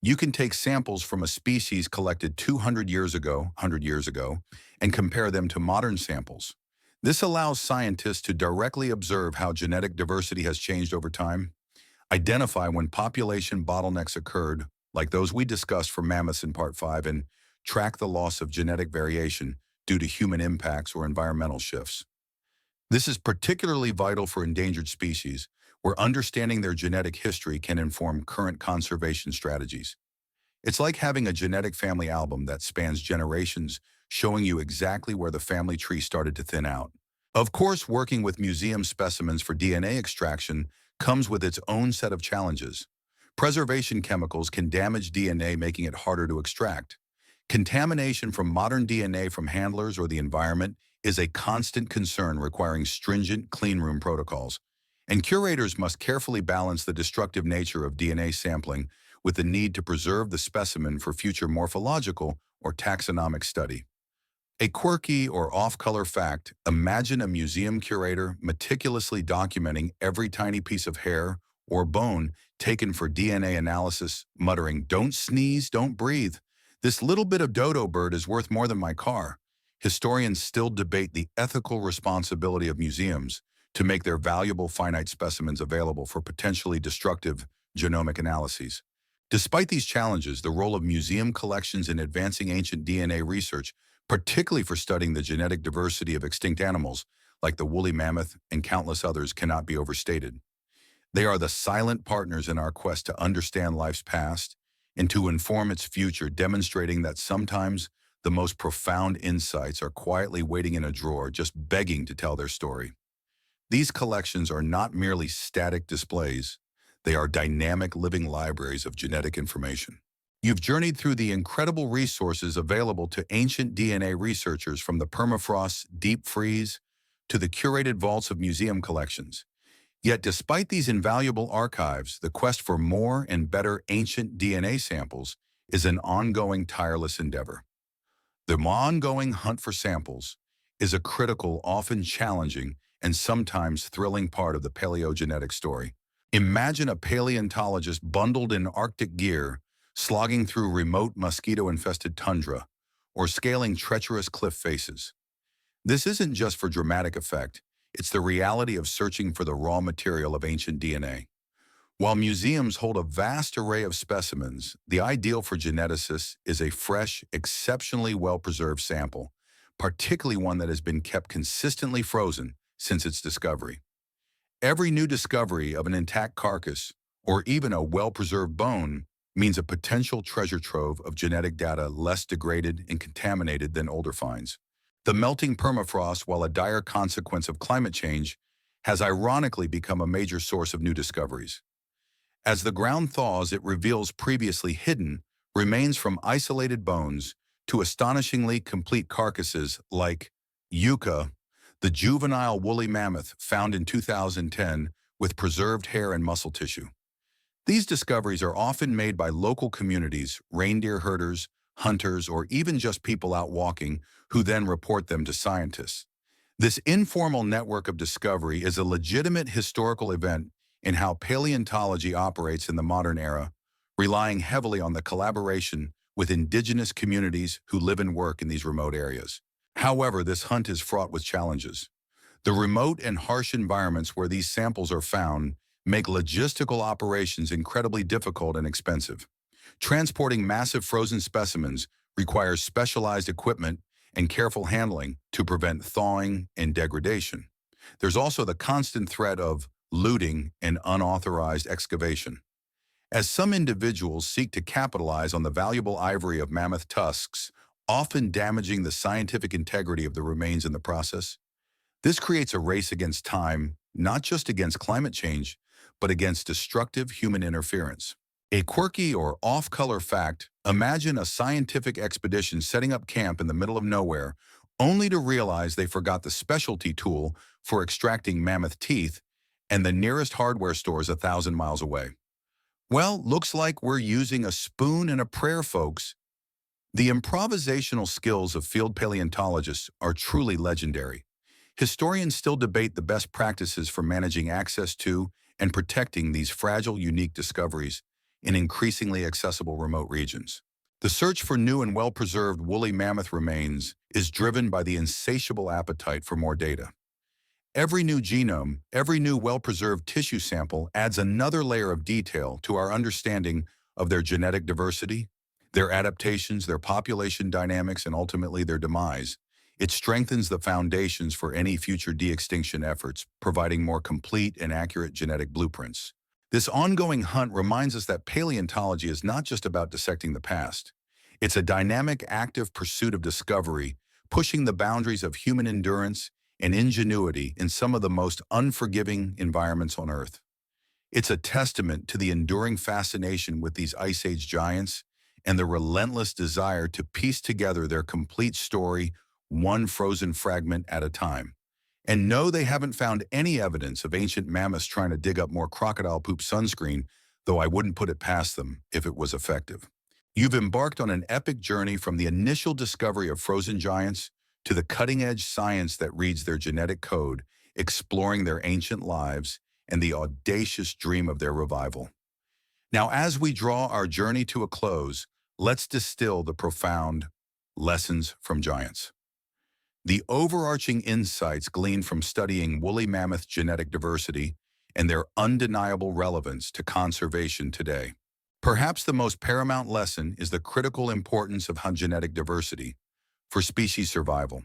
You can take samples from a species collected 200 years ago, 100 years ago, and compare them to modern samples. This allows scientists to directly observe how genetic diversity has changed over time, identify when population bottlenecks occurred, like those we discussed for mammoths in Part 5, and track the loss of genetic variation due to human impacts or environmental shifts. This is particularly vital for endangered species, where understanding their genetic history can inform current conservation strategies. It's like having a genetic family album that spans generations, showing you exactly where the family tree started to thin out. Of course, working with museum specimens for DNA extraction comes with its own set of challenges. Preservation chemicals can damage DNA, making it harder to extract. Contamination from modern DNA from handlers or the environment is a constant concern requiring stringent cleanroom protocols. And curators must carefully balance the destructive nature of DNA sampling with the need to preserve the specimen for future morphological or taxonomic study. A quirky or off-color fact: imagine a museum curator meticulously documenting every tiny piece of hair or bone taken for DNA analysis, muttering, "Don't sneeze, don't breathe. This little bit of dodo bird is worth more than my car." Historians still debate the ethical responsibility of museums to make their valuable finite specimens available for potentially destructive genomic analyses. Despite these challenges, the role of museum collections in advancing ancient DNA research, particularly for studying the genetic diversity of extinct animals like the woolly mammoth and countless others, cannot be overstated. They are the silent partners in our quest to understand life's past and to inform its future, demonstrating that sometimes the most profound insights are quietly waiting in a drawer, just begging to tell their story. These collections are not merely static displays. They are dynamic living libraries of genetic information. You've journeyed through the incredible resources available to ancient DNA researchers, from the permafrost's deep freeze to the curated vaults of museum collections. Yet despite these invaluable archives, the quest for more and better ancient DNA samples is an ongoing, tireless endeavor. The ongoing hunt for samples is a critical, often challenging, and sometimes thrilling part of the paleogenetic story. Imagine a paleontologist bundled in Arctic gear, slogging through remote mosquito-infested tundra, or scaling treacherous cliff faces. This isn't just for dramatic effect, it's the reality of searching for the raw material of ancient DNA. While museums hold a vast array of specimens, the ideal for geneticists is a fresh, exceptionally well-preserved sample, particularly one that has been kept consistently frozen since its discovery. Every new discovery of an intact carcass, or even a well-preserved bone, means a potential treasure trove of genetic data less degraded and contaminated than older finds. The melting permafrost, while a dire consequence of climate change, has ironically become a major source of new discoveries. As the ground thaws, it reveals previously hidden remains, from isolated bones to astonishingly complete carcasses like Yucca, the juvenile woolly mammoth found in 2010 with preserved hair and muscle tissue. These discoveries are often made by local communities, reindeer herders, hunters, or even just people out walking, who then report them to scientists. This informal network of discovery is a legitimate historical event in how paleontology operates in the modern era, relying heavily on the collaboration with indigenous communities who live and work in these remote areas. However, this hunt is fraught with challenges. The remote and harsh environments where these samples are found make logistical operations incredibly difficult and expensive. Transporting massive frozen specimens requires specialized equipment and careful handling to prevent thawing and degradation. There's also the constant threat of looting and unauthorized excavation, as some individuals seek to capitalize on the valuable ivory of mammoth tusks, often damaging the scientific integrity of the remains in the process. This creates a race against time, not just against climate change, but against destructive human interference. A quirky or off-color fact: imagine a scientific expedition setting up camp in the middle of nowhere, only to realize they forgot the specialty tool for extracting mammoth teeth, and the nearest hardware store is 1,000 miles away. Well, looks like we're using a spoon and a prayer, folks. The improvisational skills of field paleontologists are truly legendary. Historians still debate the best practices for managing access to and protecting these fragile, unique discoveries in increasingly accessible remote regions. The search for new and well-preserved woolly mammoth remains is driven by the insatiable appetite for more data. Every new genome, every new well-preserved tissue sample adds another layer of detail to our understanding of their genetic diversity, their adaptations, their population dynamics, and ultimately their demise. It strengthens the foundations for any future de-extinction efforts, providing more complete and accurate genetic blueprints. This ongoing hunt reminds us that paleontology is not just about dissecting the past. It's a dynamic, active pursuit of discovery, pushing the boundaries of human endurance and ingenuity in some of the most unforgiving environments on Earth. It's a testament to the enduring fascination with these Ice Age giants and the relentless desire to piece together their complete story, one frozen fragment at a time. And no, they haven't found any evidence of ancient mammoths trying to dig up more crocodile poop sunscreen, though I wouldn't put it past them if it was effective. You've embarked on an epic journey from the initial discovery of frozen giants to the cutting-edge science that reads their genetic code, exploring their ancient lives and the audacious dream of their revival. Now, as we draw our journey to a close, let's distill the profound lessons from giants. The overarching insights gleaned from studying woolly mammoth genetic diversity and their undeniable relevance to conservation today. Perhaps the most paramount lesson is the critical importance of genetic diversity for species survival.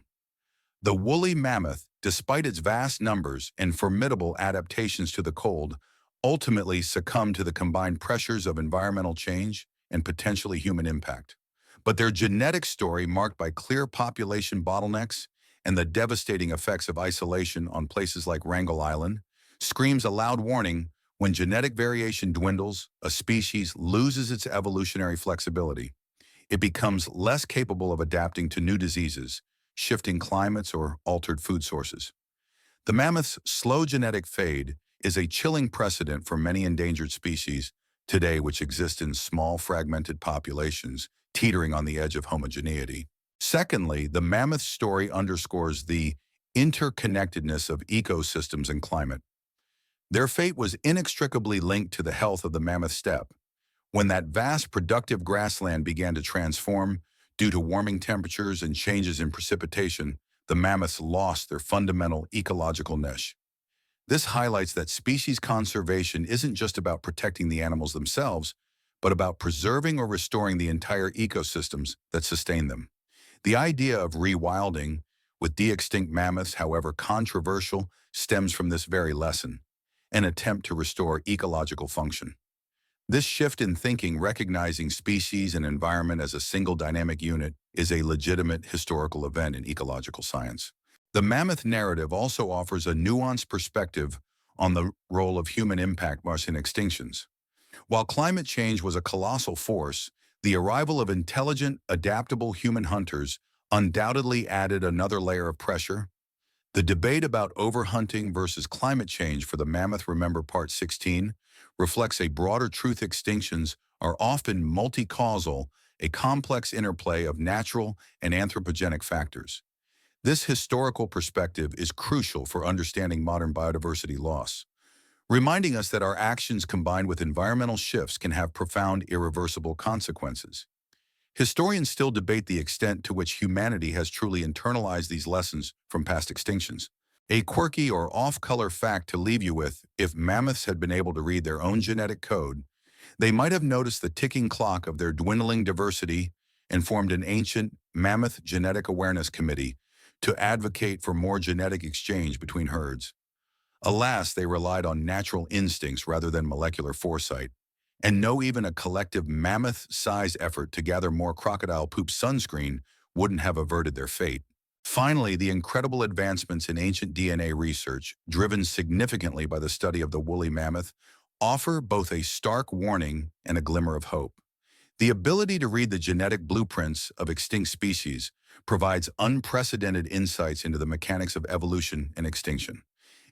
The woolly mammoth, despite its vast numbers and formidable adaptations to the cold, ultimately succumbed to the combined pressures of environmental change and potentially human impact. But their genetic story, marked by clear population bottlenecks and the devastating effects of isolation on places like Wrangel Island, screams a loud warning. When genetic variation dwindles, a species loses its evolutionary flexibility. It becomes less capable of adapting to new diseases, shifting climates, or altered food sources. The mammoth's slow genetic fade is a chilling precedent for many endangered species today which exist in small, fragmented populations, teetering on the edge of homogeneity. Secondly, the mammoth story underscores the interconnectedness of ecosystems and climate. Their fate was inextricably linked to the health of the mammoth steppe. When that vast productive grassland began to transform due to warming temperatures and changes in precipitation, the mammoths lost their fundamental ecological niche. This highlights that species conservation isn't just about protecting the animals themselves, but about preserving or restoring the entire ecosystems that sustain them. The idea of rewilding with de-extinct mammoths, however controversial, stems from this very lesson, an attempt to restore ecological function. This shift in thinking, recognizing species and environment as a single dynamic unit, is a legitimate historical event in ecological science. The mammoth narrative also offers a nuanced perspective on the role of human impact in extinctions. While climate change was a colossal force, the arrival of intelligent, adaptable human hunters undoubtedly added another layer of pressure. The debate about overhunting versus climate change for the mammoth, remember Part 16, reflects a broader truth. Extinctions are often multi-causal, a complex interplay of natural and anthropogenic factors. This historical perspective is crucial for understanding modern biodiversity loss, reminding us that our actions combined with environmental shifts can have profound, irreversible consequences. Historians still debate the extent to which humanity has truly internalized these lessons from past extinctions. A quirky or off-color fact to leave you with: if mammoths had been able to read their own genetic code, they might have noticed the ticking clock of their dwindling diversity and formed an ancient Mammoth Genetic Awareness Committee to advocate for more genetic exchange between herds. Alas, they relied on natural instincts rather than molecular foresight, and no, even a collective mammoth-sized effort to gather more crocodile poop sunscreen wouldn't have averted their fate. Finally, the incredible advancements in ancient DNA research, driven significantly by the study of the woolly mammoth, offer both a stark warning and a glimmer of hope. The ability to read the genetic blueprints of extinct species provides unprecedented insights into the mechanics of evolution and extinction.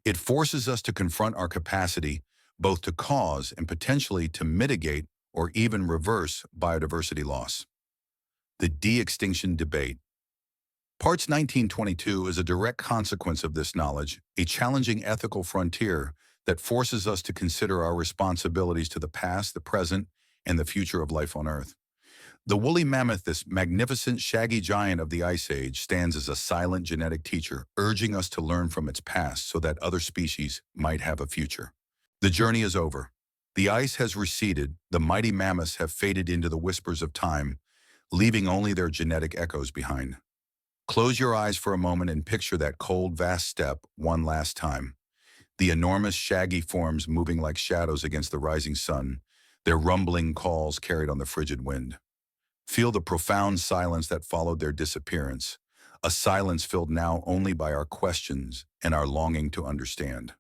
It forces us to confront our capacity both to cause and potentially to mitigate or even reverse biodiversity loss. The de-extinction debate. Parts 1922 is a direct consequence of this knowledge, a challenging ethical frontier that forces us to consider our responsibilities to the past, the present, and the future of life on Earth. The woolly mammoth, this magnificent, shaggy giant of the Ice Age, stands as a silent genetic teacher, urging us to learn from its past so that other species might have a future. The journey is over. The ice has receded, the mighty mammoths have faded into the whispers of time, leaving only their genetic echoes behind. Close your eyes for a moment and picture that cold, vast steppe one last time. The enormous, shaggy forms moving like shadows against the rising sun, their rumbling calls carried on the frigid wind. Feel the profound silence that followed their disappearance, a silence filled now only by our questions and our longing to understand.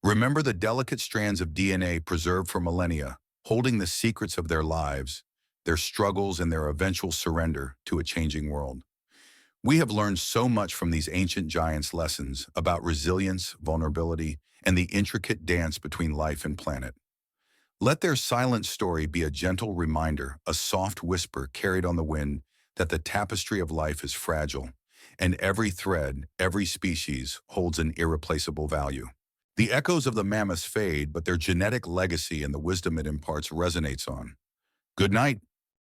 Remember the delicate strands of DNA preserved for millennia, holding the secrets of their lives, their struggles, and their eventual surrender to a changing world. We have learned so much from these ancient giants' lessons about resilience, vulnerability, and the intricate dance between life and planet. Let their silent story be a gentle reminder, a soft whisper carried on the wind that the tapestry of life is fragile, and every thread, every species holds an irreplaceable value. The echoes of the mammoths fade, but their genetic legacy and the wisdom it imparts resonates on. Good night.